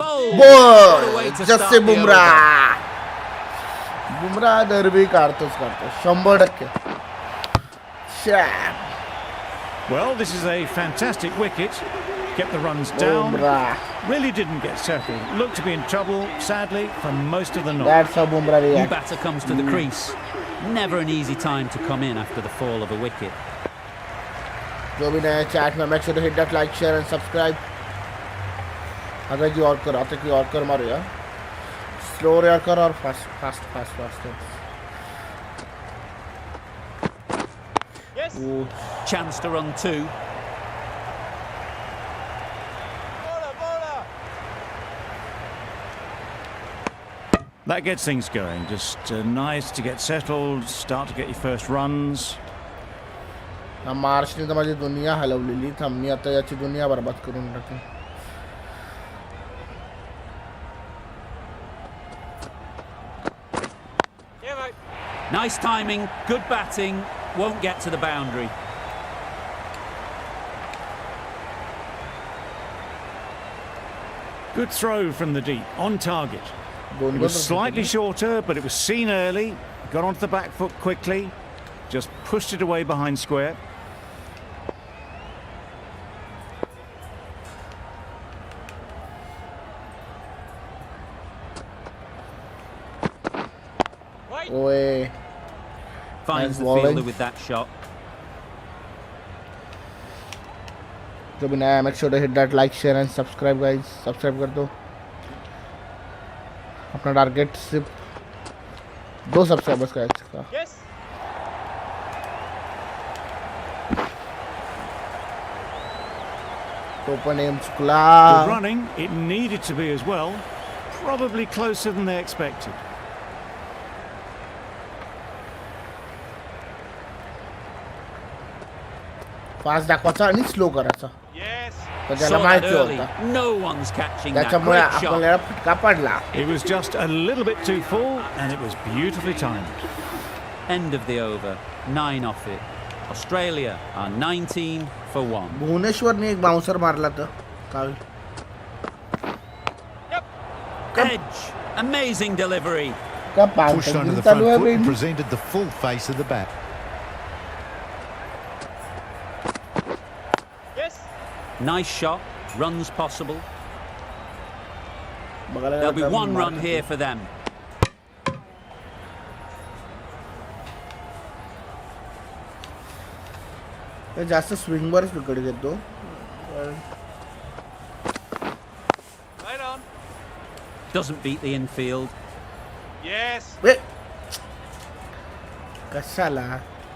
Ball Jassi Bumrah दरबी काढतो 100%. Well, this is a fantastic wicket. Kept the runs down. Bumrah. Really didn't get settled. Looked to be in trouble, sadly, for most of the night. That's how Bumrah New reacts. batter comes to the crease. Never an easy time to come in after the fall of a wicket. जो भी नया chat में make sure to hit that like, share and subscribe. अगर की और कर मारो यार. Slow यार कर और fast. Yes. Ooh. Chance to run two. Bowler. That gets things going. Just nice to get settled, start to get your first runs. मार्चने तर माझी दुनिया हलवलेली. थांबणी आता याची दुनिया बर्बाद करून टाकेल. Yeah, mate. Nice timing, good batting, won't get to the boundary. Good throw from the deep, on target. दोन It was slightly shorter, but it was seen early. Got onto the back foot quickly. Just pushed it away behind square. ओए Finds the bowling. fielder with that shot. जो भी नया make sure to hit that like, share and subscribe guys. Subscribe कर दो. अपना target सिर्फ 2 subscribers का है. Yes. Open aim Good चुकला. running. It needed to be as well. Probably closer than they expected. Fast दाखवायचा आणि स्लो करायचा. Yes. तर त्याला Saw that माहिती early. होतं. No one's catching that. त्याच्यामुळे Great shot. आपल्याला फटका पडला. It was just a little bit too full and it was beautifully timed. End of the over. 9 off it. Australia are 19 for 1. भुवनेश्वरने एक bouncer मारला तर काल. Edge. Amazing delivery. का Pushed onto the front foot and presented the full face of the bat. Yes. Nice shot. Runs possible. बघायला There'll be गेलं तर one run मारला. here for them. ते जास्त स्विंगवरच विकेट घेतो. Right on. Doesn't beat the infield. Yes. कशाला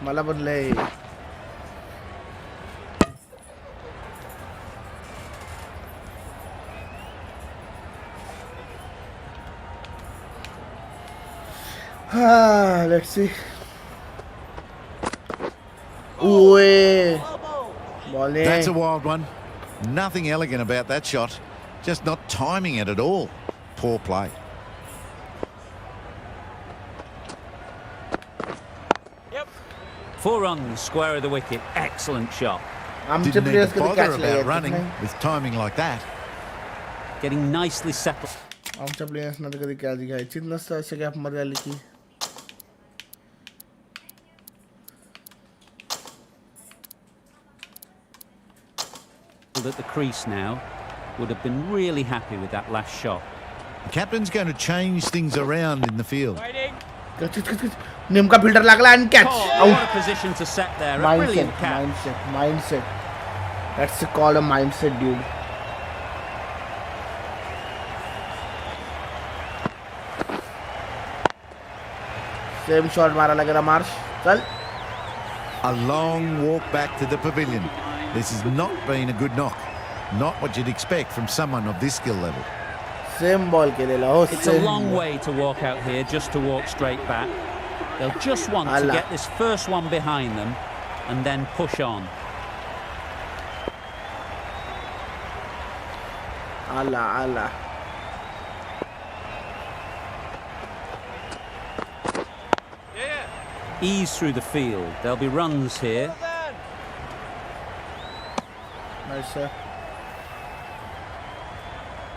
मला पण लय let's see. Ooh, bowling. That's a wild one. Nothing elegant about that shot. Just not timing it at all. Poor play. Yep. 4 runs, square of the wicket. Excellent shot. आमचे Didn't players need to कधी bother catch about नाही running घेत. with timing like that. Getting nicely settled. आमच्या players ना कधी catch घ्यायचीच नसतं अशा gap मध्ये आली की. At the crease now, would have been really happy with that last shot. The captain's going to change things around in the field. Waiting. नेमका fielder लागला आणि catch Oh, what out. a position to set there. A brilliant catch. Mindset. That's called a mindset, dude. Same shot मारा लगेगा Marsh. चल. A long walk back to the pavilion. This has not been a good knock. Not what you'd expect from someone of this skill level. Same ball केलेला हो. It's a long way to walk out here just to walk straight back. They'll just want to get this first one behind them and then push on. Allah. Yeah. Ease through the field. There'll be runs here. Well done. Nice sir.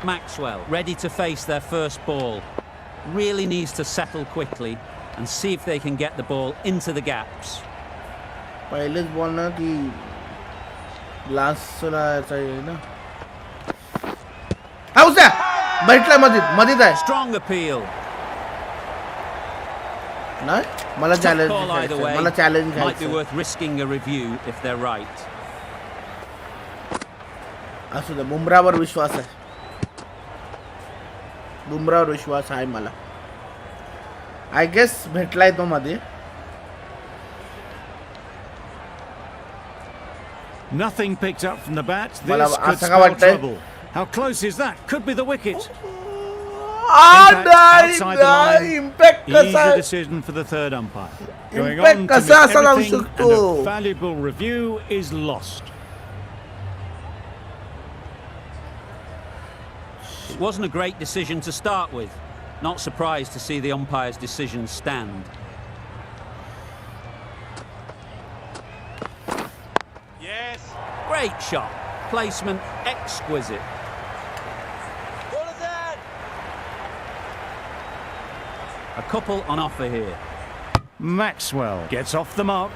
Maxwell ready to face their first ball. Really needs to settle quickly and see if they can get the ball into the gaps. पहिलेच ball ना की लास्टला चाहिए ना. House आहे बैठला मधीत आहे. Strong appeal. नाही मला चॅलेंज Call either way. मला चॅलेंज Might be घ्यायचं. worth risking a review if they're right. असू दे बुमरावर विश्वास आहे. बुमरावर विश्वास आहे मला. आय गेस भेटलाय तो मध्ये. Nothing picked up from the bat. Well, This could असं का spell वाटतंय? trouble. How close is that? Could be the wicket. outside the line. Impact Easy कसा decision for the third umpire. Going Impact on to कसा miss असा जाऊ everything, शकतो? and a valuable review is lost. It wasn't a great decision to start with. Not surprised to see the umpire's decision stand. Yes. Great shot. Placement exquisite. Well done. A couple on offer here. Maxwell gets off the mark.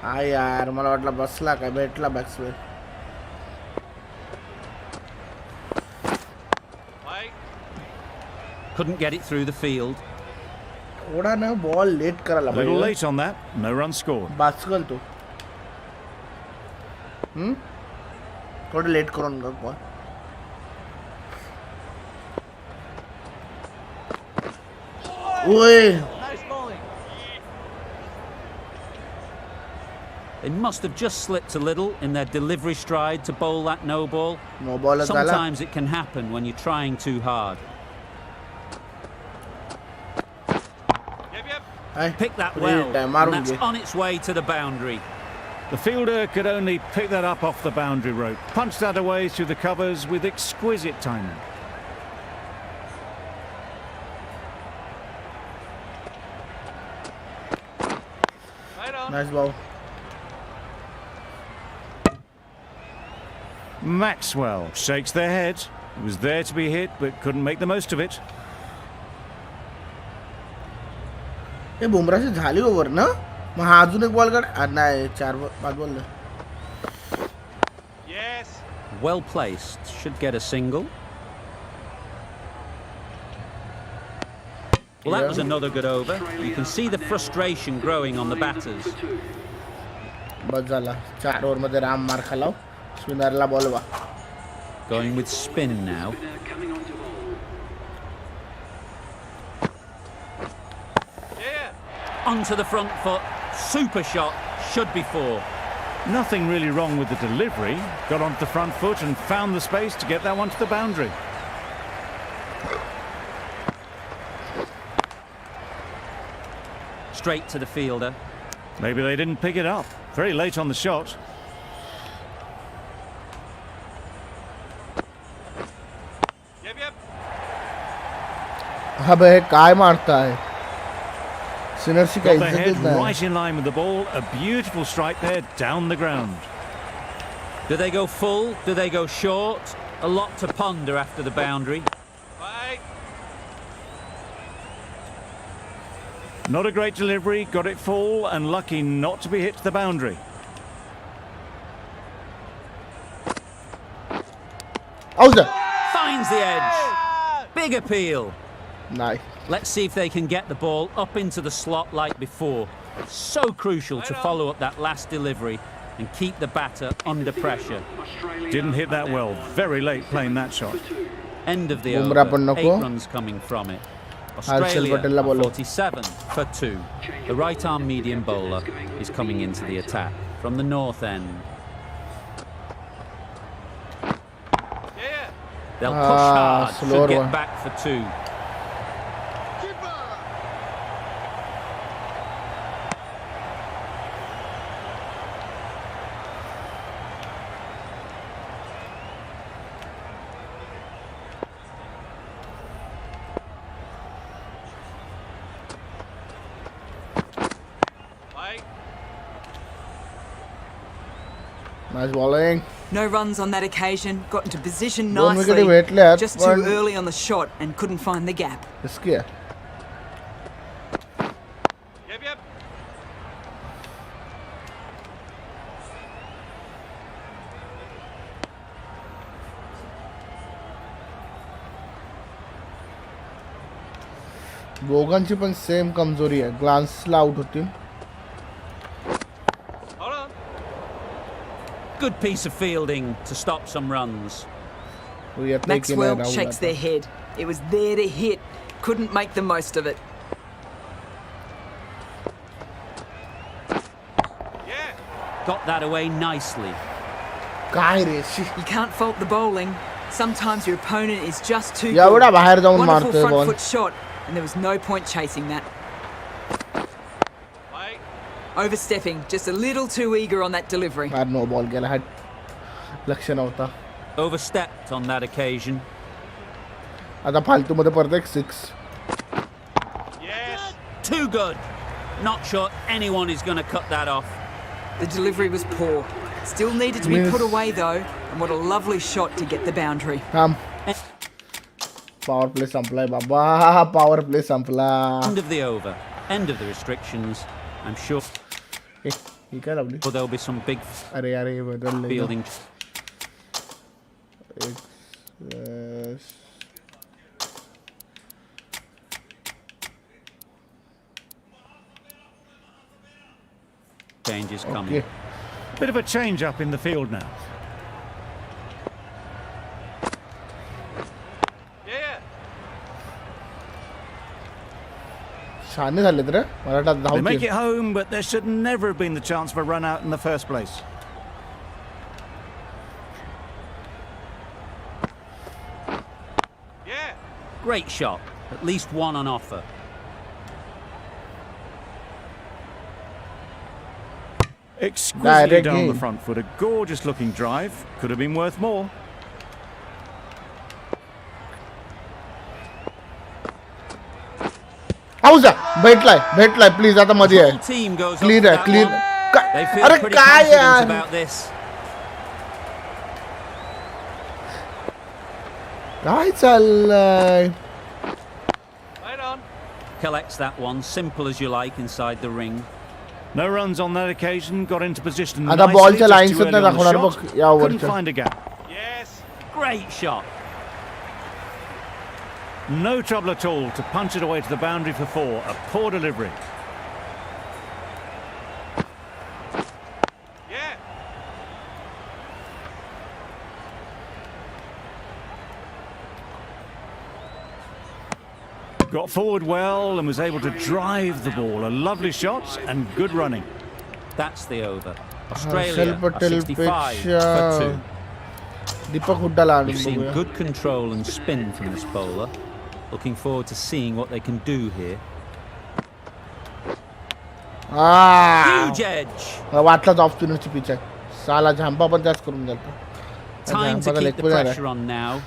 हा यार मला वाटलं बसला काय भेटला batsman. Wait. Couldn't get it through the field. थोडा ना ball late करायला A little पाहिजे. late on that. No run scored. बास्कल तो थोडं लेट करून बघ बॉल. ओय Nice bowling. They must have just slipped a little in their delivery stride to bowl that no ball. No ball झाला. Sometimes it can happen when you're trying too hard. Yep. Pick that well, and maroon that's घे. on its way to the boundary. The fielder could only pick that up off the boundary rope. Punched that away through the covers with exquisite timing. Right on. Nice ball. Maxwell shakes their head. He was there to be hit, but couldn't make the most of it. हे बुमराची झाली over ना. मग हा अजून एक ball काढ. नाही 4-5 ball. Yes. Well placed. Should get a single. Well, that was another good over. You can see the frustration growing on the batters. बस झाला 4 over मध्ये राम मार खालाव स्पिनरला बॉल वा Going with spin now. Yeah. Onto the front foot. Super shot. Should be 4. Nothing really wrong with the delivery. Got onto the front foot and found the space to get that one to the boundary. Straight to the fielder. Maybe they didn't pick it up. Very late on the shot. Yep. अबे काय मारता है सिनर्सी का Got their इज्जत head देता है right in line with the ball. A beautiful strike there down the ground. Do they go full? Do they go short? A lot to ponder after the boundary. Fight. Not a great delivery. Got it full and lucky not to be hit to the boundary. out there Finds the edge. Big appeal. nice Let's see if they can get the ball up into the slot like before. So crucial to follow up that last delivery and keep the batter under pressure. Didn't hit that well. Very late playing that shot. End of the Bumrah over. panna 8 ko. runs coming from it. Harshal Australia Patel la are bolo. 47 for 2. The right arm medium bowler is coming into the attack from the north end. Yeah. They'll push hard. slower Should get one. back for 2. Fight. nice bowling No runs on that occasion. Got into position One wicket he nicely. भेट लिया Just too early on the shot and couldn't find the gap. इसकी है Yep. दोघांची पण same कमजोरी आहे ग्लान्सला out होतील Hold on. Good piece of fielding to stop some runs. तो येत नाही की नाही Maxwell राहुल shakes आता. their head. It was there to hit. Couldn't make the most of it. Yeah. Got that away nicely. काय रे she. You can't fault the bowling. Sometimes your opponent is just too या good. एवढा बाहेर जाऊन Wonderful मारतोय front ball foot shot, and there was no point chasing that. Fight. Overstepping, just a little too eager on that delivery. यार no ball गेला हट लक्ष नव्हता Overstepped on that occasion. आता फालतू मध्ये परत एक 6 Yes. Too good. Not sure anyone is going to cut that off. The delivery was poor. Still needed to be Miss. put away though, and what a lovely shot to get the boundary. थांब power play संपलाय बाबा power play संपला End of the over. End of the restrictions. I'm sure ए, ही काय लावली there'll be some big अरे यार हे बदल fielding. Changes coming. Okay Bit of a change up in the field now. Yeah. शहाणे झालेत रे मला वाटलं They make धावतील it home, but there should never have been the chance for a run out in the first place. Yeah. Great shot. At least one on offer. Exquisitely Direct down the game. front foot. A gorgeous looking drive. Could have been worth more. आऊजा भेटलाय please आता मध्ये The आहे whole team goes up clean for आहे that clean one. They feel अरे pretty काय confident यार about this. काय चाललंय Right on. Collects that one, simple as you like, inside the ring. No runs on that occasion. Got into position आता nicely. बॉलच्या Just lines too नाही early on the दाखवणार shot. बघ या Couldn't ओव्हरच्या find a gap. Yes. Great shot. No trouble at all to punch it away to the boundary for 4. A poor delivery. Yeah. Got forward well and was able to drive the ball. A lovely shot and good running. That's the over. Australia are Patil 65 पेक्षा for 2. Deepak Hooda Lad We've seen good control and spin from this bowler. Looking forward to seeing what they can do here. Huge edge. वाटलाच off स्पिनरची pitch आहे. साला झांपा पण त्याच करून गेलता. Time to keep the pressure on now.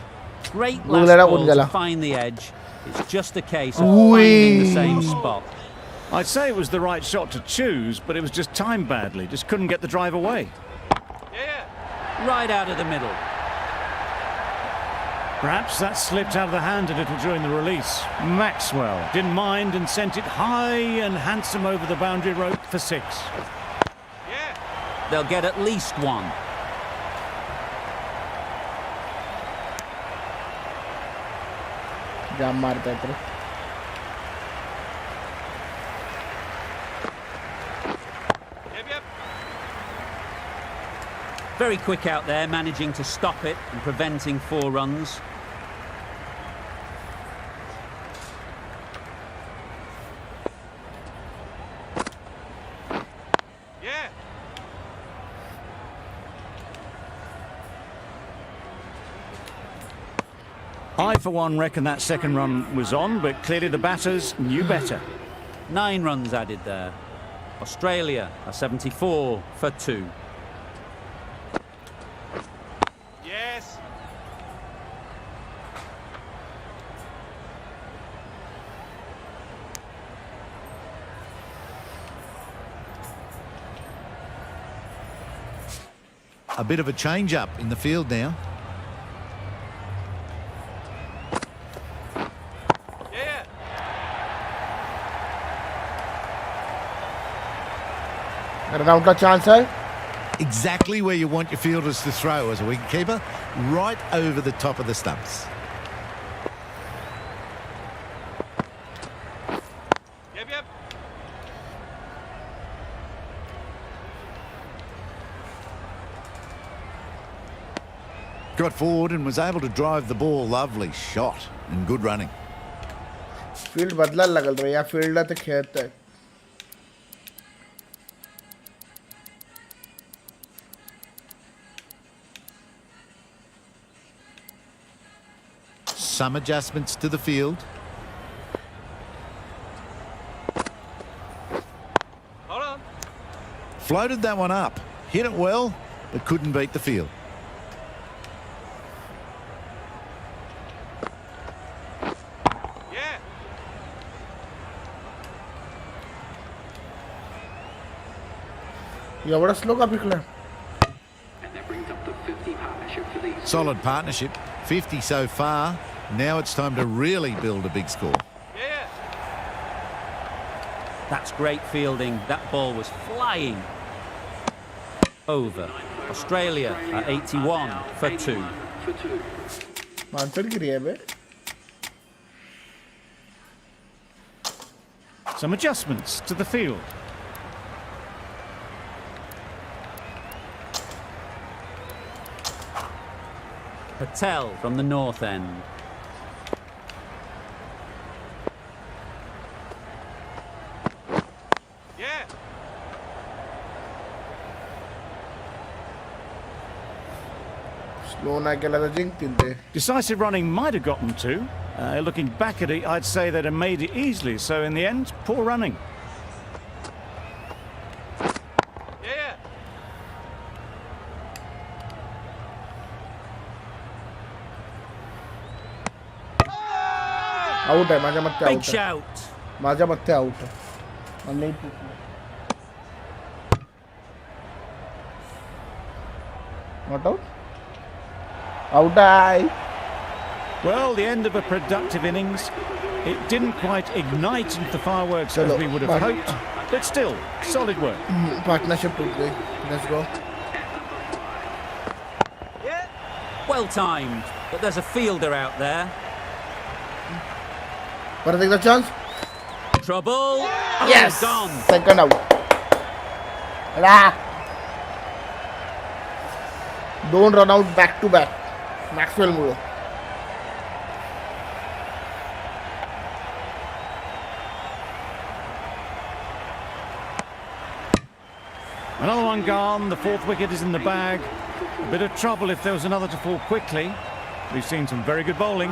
Great Google last era ball bun to gala. find the edge. It's just a case of finding the same spot. I'd say it was the right shot to choose, but it was just timed badly. Just couldn't get the drive away. Yeah. Right out of the middle. Perhaps that slipped out of the hand a little during the release. Maxwell didn't mind and sent it high and handsome over the boundary rope for 6. Yeah. They'll get at least 1. जाम मारता है Yep. Very quick out there, managing to stop it and preventing 4 runs. Yeah. I, for one, reckon that second run was on, but clearly the batters knew better. 9 runs added there. Australia are 74 for 2. Yes. A bit of a change-up in the field now. Yeah. Run out का chance है. Exactly where you want your fielders to throw as a wicketkeeper, right over the top of the stumps. Yep. Got forward and was able to drive the ball. Lovely shot and good running. Field बदला लगल रहा है या fielder तो खेलता है. Some adjustments to the field. Hold on. Floated that one up. Hit it well, but couldn't beat the field. Yeah. एवढा slow का पिकला. Solid partnership. 50 so far. Now it's time to really build a big score. Yeah. That's great fielding. That ball was flying. Over. Australia are 81 for 2. Mansar गिरी है बे. Some adjustments to the field. Patel from the north end. Yeah. Slow ना केला तर जिंकतील ते. Decisive running might have gotten 2. Looking back at it, I'd say they'd have made it easily. So in the end, poor running. Yeah. Out आहे माझ्या मते. Big out आहे shout. माझ्या मते. आउट आहे. मला नाही पिकला. Not out. आउट आहे. Well, the end of a productive innings. It didn't quite ignite into the fireworks as we would have hoped, but still, solid work. Partnership टूट गई. Let's go. Well timed, but there's a fielder out there. Wanna take the chance? Trouble. Oh, Yes! gone. Second out. Ah. Don't run out back to back. Maxwell move. Another one gone. The fourth wicket is in the bag. A bit of trouble if there was another to fall quickly. We've seen some very good bowling.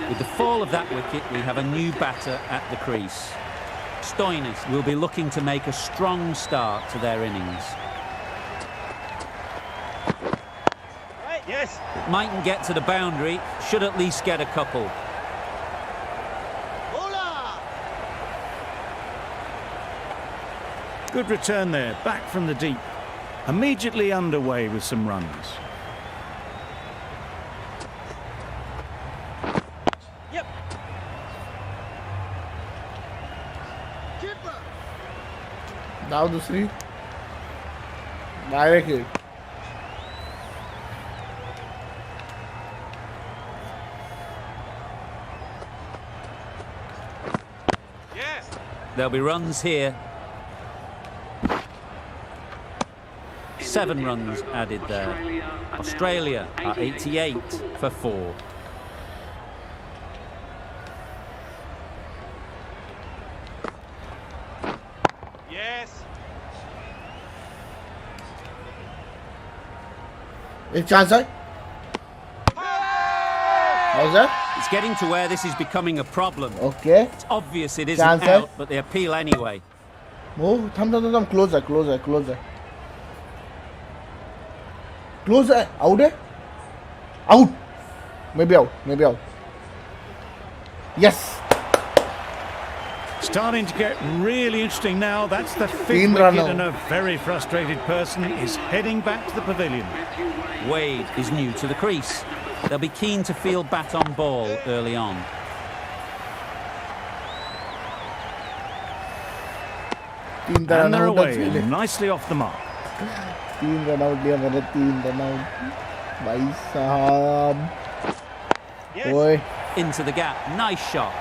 With the fall of that wicket, we have a new batter at the crease. Stoinis will be looking to make a strong start to their innings. Right, yes. It mightn't get to the boundary, should at least get a couple. Hola! Good return there, back from the deep. Immediately underway with some runs. Yep. Now the three. Direct hit. Yes. There'll be runs here. 7 runs added there. Australia are 88 for 4. Yes. A chance, sir? How's that? It's getting to where this is becoming a problem. Okay. It's obvious it isn't Chance, out, but they appeal anyway. Move. Thumb. Closer. Closer. Out, eh? Out. Maybe out. Yes. Starting to get really interesting now. That's the 5th Clean wicket run now. and a very frustrated person is heading back to the pavilion. Wade is new to the crease. They'll be keen to field bat on ball early on. And And they're away, nicely off the mark. 3 run out लिया मैंने 3 run out भाई साहब Yes. ओए Into the gap, nice shot.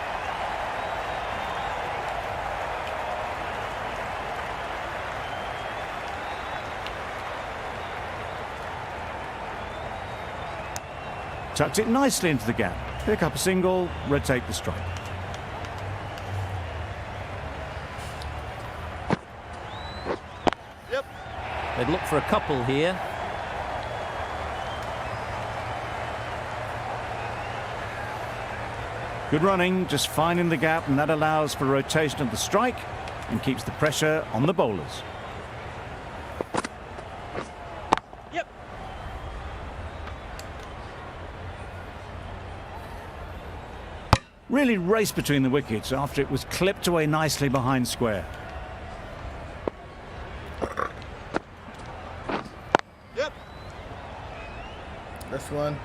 Tucks it nicely into the gap. Pick up a single, rotate the strike. Yep. They'd look for a couple here. Good running, just finding the gap, and that allows for rotation of the strike and keeps the pressure on the bowlers. Yep. Really raced between the wickets after it was clipped away nicely behind square. Yep. That's one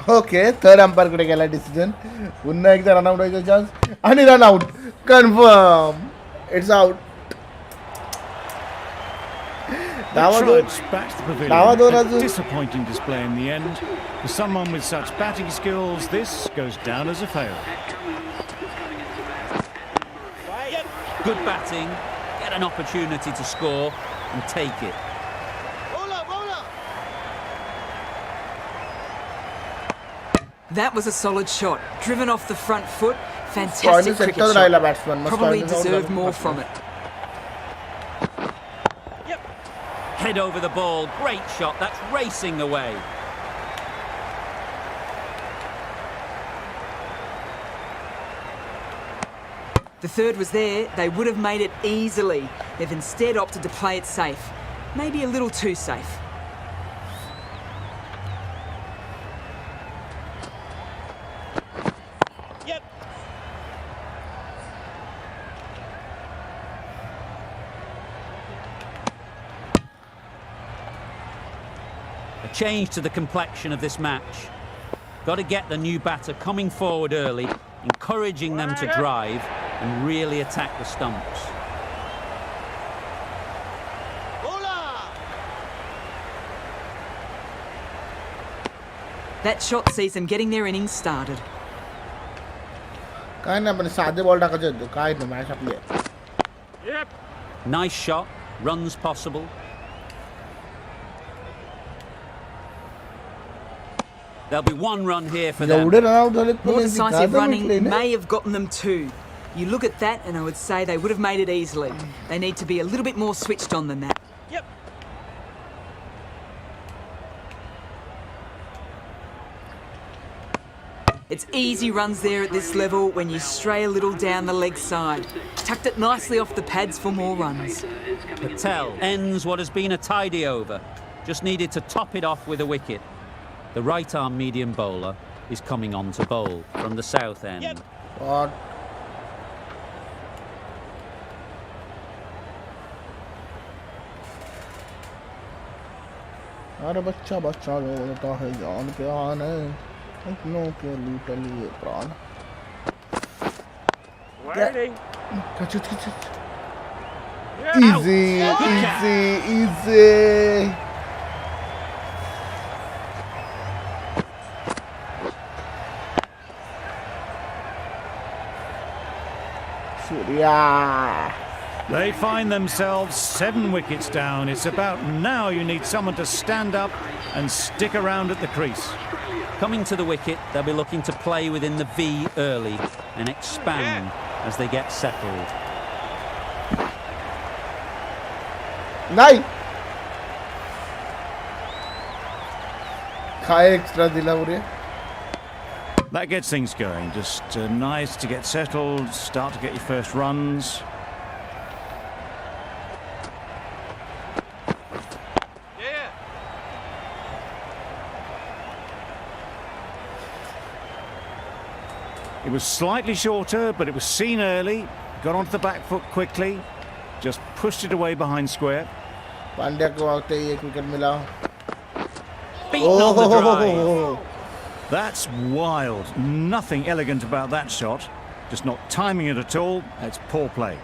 okay third umpire could get a decision unna ekda run out hoye chance and run out confirm it's out Trudge back to the pavilion. Dawa A disappointing display in the end. For someone with such batting skills, this goes down as a fail. Yep. Good batting, get an opportunity to score and take it. Bowler. That was a solid shot, driven off the front foot. Stoinis Fantastic cricket sector shot. राहिला batsman Probably deserved more from it. Yep. Head over the ball, great shot, that's racing away. The third was there. They would have made it easily. They've instead opted to play it safe. Maybe a little too safe. Yep. A change to the complexion of this match. Got to get the new batter coming forward early, encouraging them to drive and really attack the stumps. That shot sees them getting their innings started. काय नाही पण साधे ball टाकायचे आहेत काय नाही match आपली आहे. Yep. Nice shot. Runs possible. There'll be one run here for them. एवढे रन आउट झाले पण More यांची decisive गाजर running भेटली ना. may have gotten them two. You look at that and I would say they would have made it easily. They need to be a little bit more switched on than that. Yep. It's easy runs there at this level when you stray a little down the leg side. Tucked it nicely off the pads for more runs. Patel ends what has been a tidy over. Just needed to top it off with a wicket. The right-arm medium bowler is coming on to bowl from the south end. Yep. और अरे बच्चा बच्चा रोता है जान पे आने अपनों के लूट लिए प्राण. Waiting. Catch it, catch it. Yeah. Easy, easy, easy. Surya. They find themselves 7 wickets down. It's about now you need someone to stand up and stick around at the crease. Coming to the wicket, they'll be looking to play within the V early and expand as they get settled. नहीं काय extra दिला उरे. That gets things going. Just nice to get settled, start to get your first runs. Yeah. It was slightly shorter, but it was seen early. Got onto the back foot quickly. Just pushed it away behind square. Pandya को आते ही एक wicket मिला. Beaten on the drive. That's wild. Nothing elegant about that shot. Just not timing it at all. It's poor play.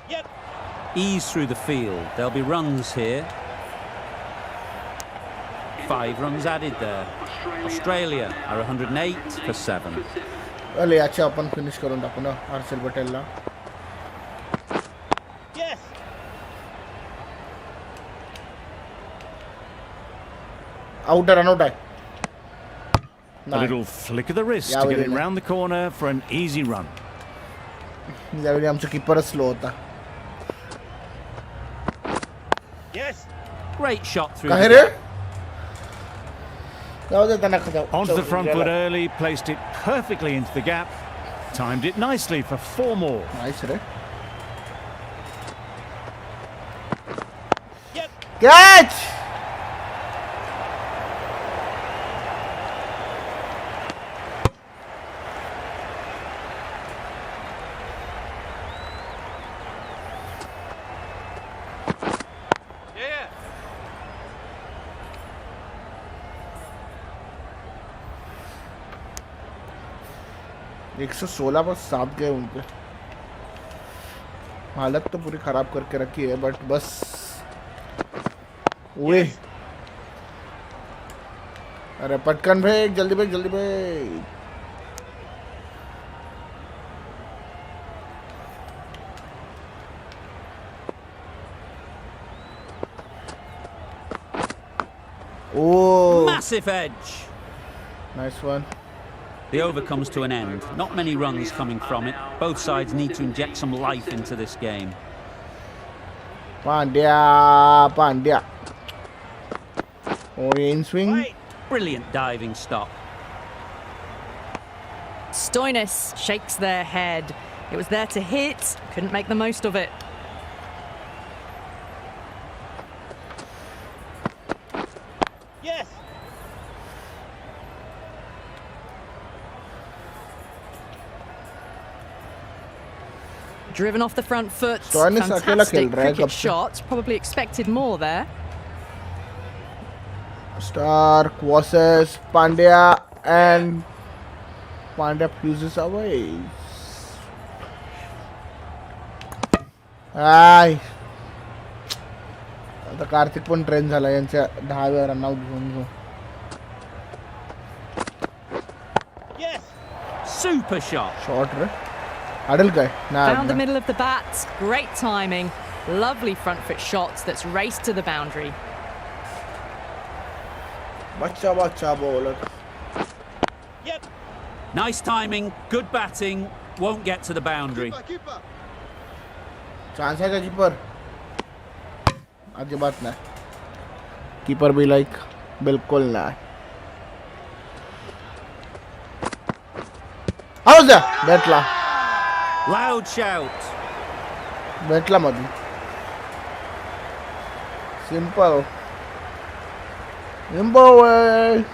Yep. Ease through the field. There'll be runs here. 5 runs added there. Australia are 108 for 7. अरे अच्छा अपन finish करून टाकू ना हर्षल पटेलला. Yes. Out run out आहे. A little flick of the wrist to get it round the corner for an easy run. यावेळी आमचा कीपरच slow होता. Yes. Great shot through. काय the रे gap. जाऊ दे त्यांना खाऊ. Onto the front foot early, placed it perfectly into the gap. Timed it nicely for 4 more. Nice रे. Yep. Catch. Yeah. 116 पर 7 गए उनके. हालत तो पूरी खराब करके रखी है बट बस वे. अरे पटकन भेज जल्दी भेज जल्दी भेज. Oh, Massive edge. nice one. The over comes to an end. Not many runs coming from it. Both sides need to inject some life into this game. Pandya, Pandya. Oh, in swing. Wait. Brilliant diving stop. Stoinis shakes their head. It was there to hit, couldn't make the most of it. Yes. Driven off the front foot. Stoinis अकेला खेल Fantastic रहा है कब cricket से. shot. Probably expected more there. Stark versus Pandya and Pandya fuses away. Aye. आता कार्तिक पण train झाला यांच्या 10 वेळा रन आउट घेऊन. Super shot. शॉट रे अडल काय Found the middle of the bat. Great timing. Lovely front foot shots that's raced to the boundary. बच्चा bowler. Nice timing, good batting, won't get to the boundary. Chance है का keeper? अजिबात नाही. Keeper भी like बिल्कुल नाही. How's that? भेटला. Loud shout. भेटला मध्ये. Simple way.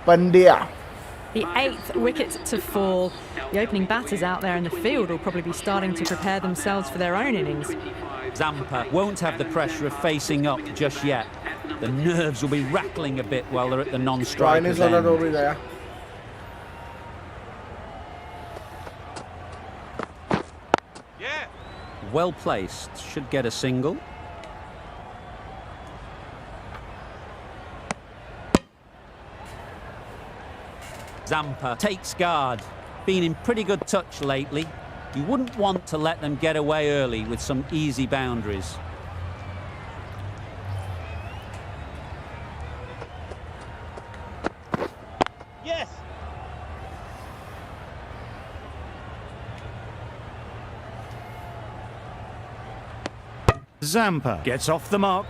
Pandya. The 8th wicket to fall. The opening batters out there in the field will probably be starting to prepare themselves for their own innings. Zampa won't have the pressure of facing up just yet. The nerves will be rattling a bit while they're at the non-strikers end. over there. Yeah. Well placed, should get a single. Zampa takes guard. Been in pretty good touch lately. You wouldn't want to let them get away early with some easy boundaries. Yes. Zampa gets off the mark.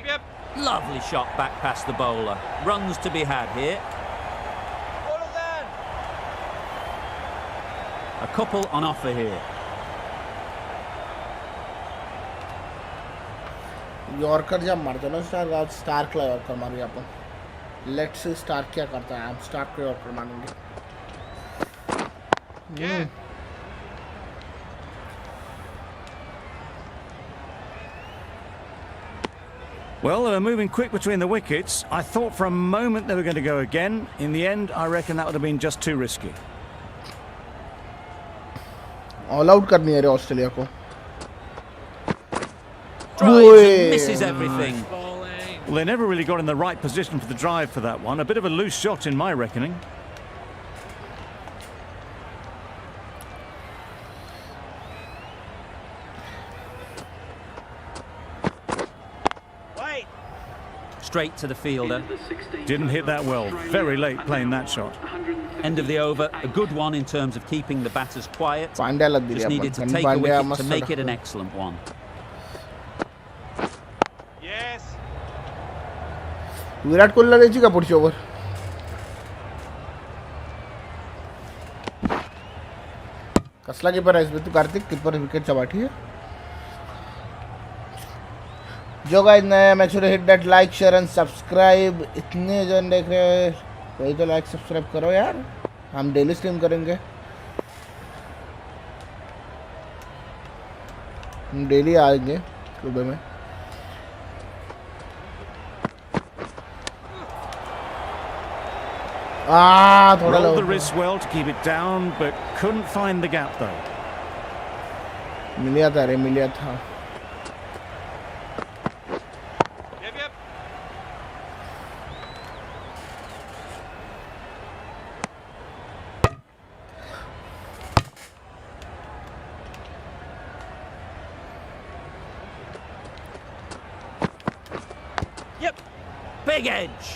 Yep. Lovely shot back past the bowler. Runs to be had here. A couple on offer here. Yorker जब मारते ना Stark ला yorker मारिए अपन. Let's see Stark क्या करता है. हम Stark को yorker मारेंगे. Well, they were moving quick between the wickets. I thought for a moment they were going to go again. In the end, I reckon that would have been just too risky. All out करनी है रे Australia को. Drives and misses everything. Well, they never really got in the right position for the drive for that one. A bit of a loose shot in my reckoning. Straight to the fielder. Didn't hit that well. Very late playing that shot. End of the over. A good one in terms of keeping the batters quiet. Just needed to take a wicket to make it an excellent one. Yes. Virat कोहलीला द्यायची का पुढची over. कसला keeper आहेस तू Kartik. Keeper विकेटच्या पाठी आहे. जो guys नया मैच हो hit that like share and subscribe. इतने जन देख रहे हैं वही तो लाइक सब्सक्राइब करो यार. हम डेली स्ट्रीम करेंगे. हम डेली आएंगे सुबह में. थोड़ा Rolled the wrist well to keep it down, but couldn't find the gap though. मिलिया था रे मिलिया था. Yep. Yep. Big edge.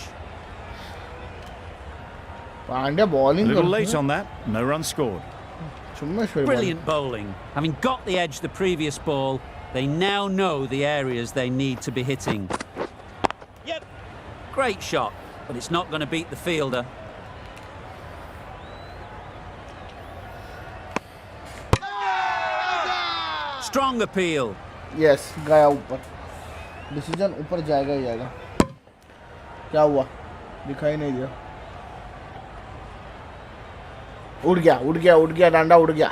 Pandya bowling. A little late on that. No run scored. Brilliant bowling. Having got the edge the previous ball, they now know the areas they need to be hitting. Yep. Great shot, but it's not going to beat the fielder. Strong appeal. Yes, गया ऊपर. Decision ऊपर जाएगा ही जाएगा. क्या हुआ? दिखाई नहीं दिया. उड़ गया डांडा उड़ गया.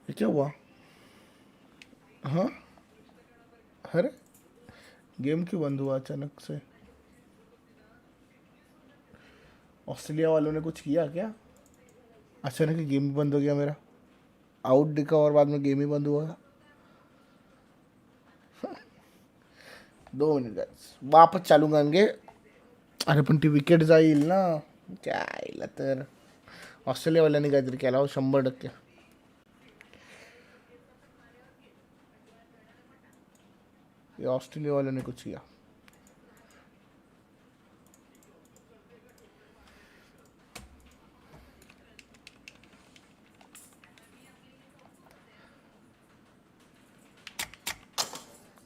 ये क्या हुआ? हाँ, अरे गेम क्यों बंद हुआ अचानक से? ऑस्ट्रेलिया वालों ने कुछ किया क्या? अचानक ही गेम बंद हो गया मेरा। आउट दिखा और बाद में गेम ही बंद हुआ। 2 मिनट गाइस, वापस चालू करेंगे. अरे पण ती विकेट जाईल ना, काय तर ऑस्ट्रेलिया वाल्यांनी काहीतरी केला हो 100%. ये ऑस्ट्रेलिया वालों ने कुछ किया.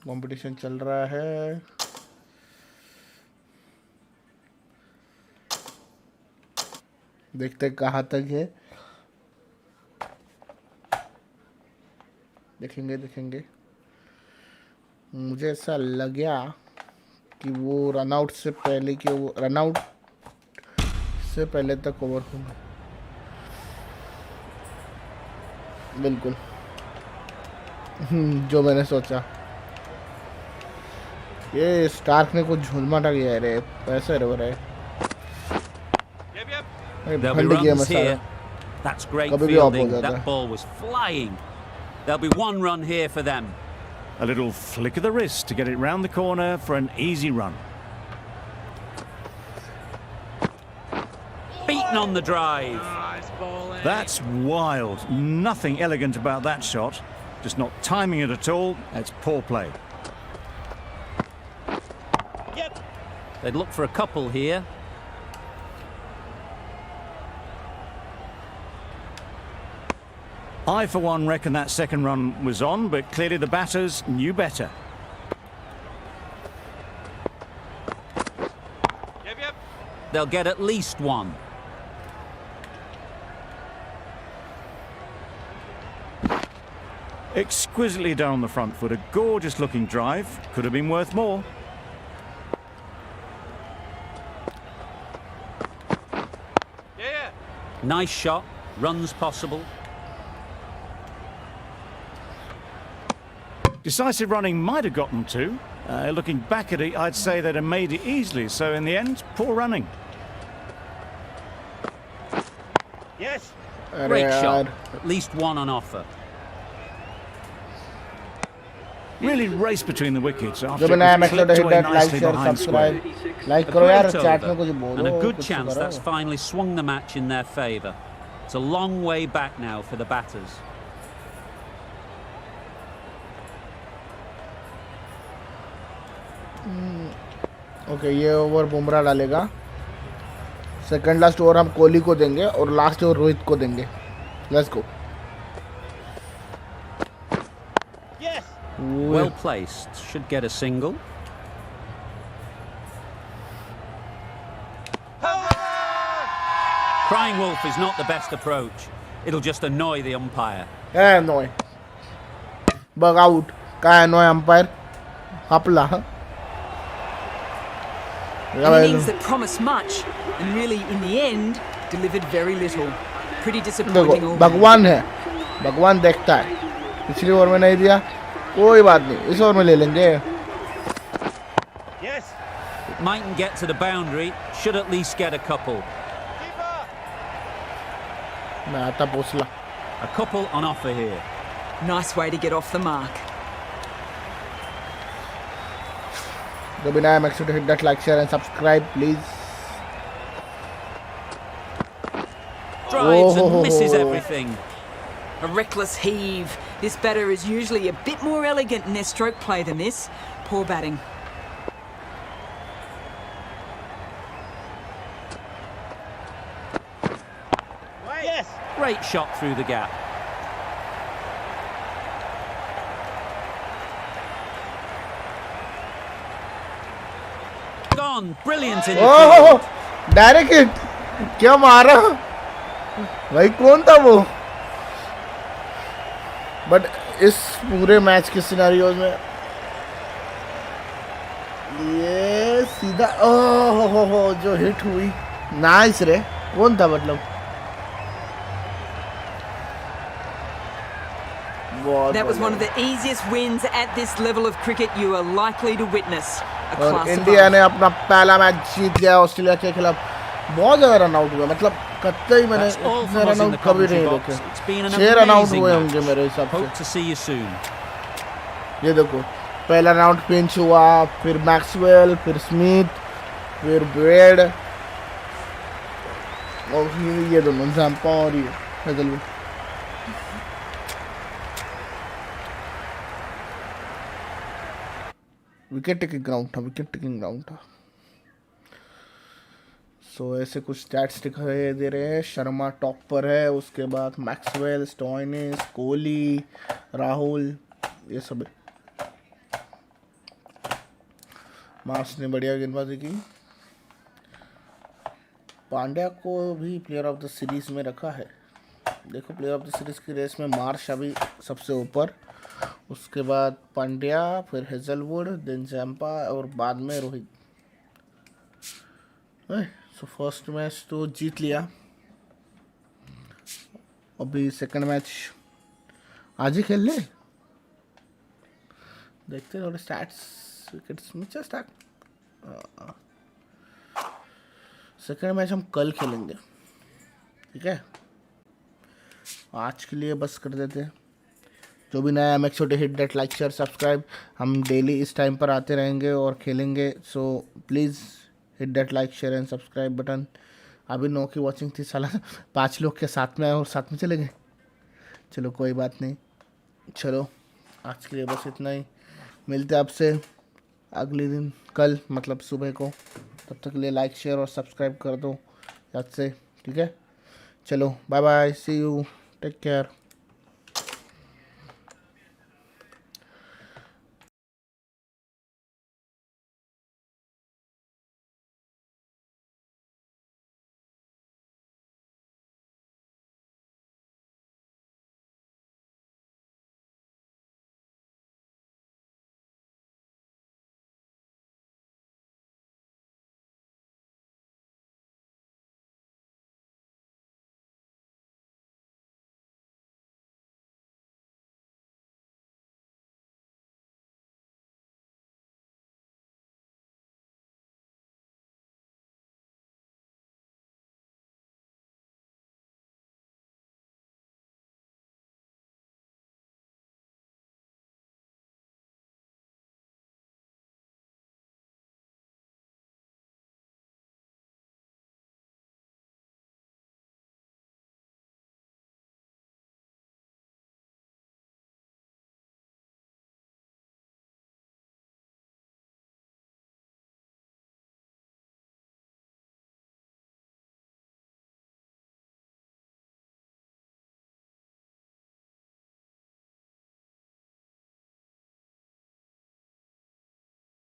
कंपटीशन चल रहा है. देखते कहाँ तक है. देखेंगे. मुझे ऐसा लगा कि वो रनआउट से पहले कि वो रनआउट से पहले तक ओवर होंगे. बिल्कुल जो मैंने सोचा. ये स्टार्क ने कुछ झुलमाटा किया है रे. पैसे रे रहे. There'll be runs here. That's great fielding. That ball was flying. There'll be 1 run here for them. A little flick of the wrist to get it round the corner for an easy run. Beaten on the drive. That's wild. Nothing elegant about that shot. Just not timing it at all. It's poor play. Yep. They'd look for a couple here. I, for one, reckon that second run was on, but clearly the batters knew better. Yep. They'll get at least 1. Exquisitely done on the front foot. A gorgeous looking drive. Could have been worth more. Yeah. Nice shot. Runs possible. Decisive running might have gotten 2. Looking back at it, I'd say they'd have made it easily. So in the end, poor running. Yes. Great shot. At least 1 on offer. Really race between the wickets after जब it नया was match clipped लौटा away hit like nicely share behind square. Subscribe like A करो यार. great chat में over, कुछ बोलो. and a good कुछ chance करो. that's finally swung the match in their favour. It's a long way back now for the batters. Okay, ये over Bumrah डालेगा. Second last over हम कोहली को देंगे और लास्ट ओवर रोहित को देंगे. Let's go. Yes. Well placed. Should get a single. Crying wolf is not the best approach. It'll just annoy the umpire. Annoy. Bug out. काय annoy umpire? Hapla. An innings that promised much and really, in the end, delivered very little. Pretty disappointing. देखो भगवान है. भगवान देखता है. पिछली over में नहीं दिया, कोई बात नहीं. इस ओवर में ले लेंगे. Yes. It mightn't get to the boundary. Should at least get a couple. Keeper. मैं आता पोसला. A couple on offer here. Nice way to get off the mark. जब भी नया, make sure to hit that like, share and subscribe, please. Drives and misses everything. A reckless heave. This batter is usually a bit more elegant in their stroke play than this. Poor batting. Yes. Great shot through the gap. Gone. Brilliant in the oh, field. Direct hit. क्या मारा भाई, कौन था वो? But इस पूरे match के scenarios में ये सीधा ओह जो हिट हुई. नाइस रे. कौन था मतलब? बहुत That was one of बढ़िया। the easiest wins at this level of cricket you are likely to witness. A और class इंडिया above. ने अपना पहला मैच जीत लिया ऑस्ट्रेलिया के खिलाफ। बहुत ज्यादा रन आउट हुए, मतलब कतई मैंने That's all इतने from us run in the out कभी commentary नहीं box. देखे। It's been an 6 run out amazing हुए match. होंगे मेरे हिसाब Hope से। to see you soon. ये देखो, पहला राउंड पिंच हुआ, फिर मैक्सवेल, फिर स्मिथ, फिर ब्रेड, और फिर ये दोनों जैम्पा और ये हेजलवुड। विकेट टेकिंग ग्राउंड था, विकेट टेकिंग ग्राउंड था। सो ऐसे कुछ स्टैट्स दिखाई दे रहे हैं। शर्मा टॉप पर है, उसके बाद मैक्सवेल, स्टोइनिस, कोहली, राहुल, ये सब है। मार्स ने बढ़िया गेंदबाजी की। पांड्या को भी प्लेयर ऑफ द सीरीज में रखा है। देखो, प्लेयर ऑफ द सीरीज की रेस में मार्श अभी सबसे ऊपर, उसके बाद पांड्या, फिर हेजलवुड, देन जैम्पा और बाद में रोहित। सो फर्स्ट मैच तो जीत लिया। अभी सेकंड मैच आज ही खेल ले, देखते हैं थोड़े स्टैट्स, विकेट्स में स्टैट। सेकंड मैच हम कल खेलेंगे, ठीक है। आज के लिए बस कर देते हैं। जो भी नया एमएक्स छोटे, hit that like share subscribe. हम डेली इस टाइम पर आते रहेंगे और खेलेंगे। So please hit that like share and subscribe button. अभी 9 की वॉचिंग थी, साला 5 लोग के साथ में आए और साथ में चले गए। चलो कोई बात नहीं, चलो आज के लिए बस इतना ही। मिलते हैं आपसे अगले दिन, कल मतलब सुबह को। तब तक के लिए लाइक शेयर और सब्सक्राइब कर दो याद से, ठीक है। चलो bye bye, see you, take care.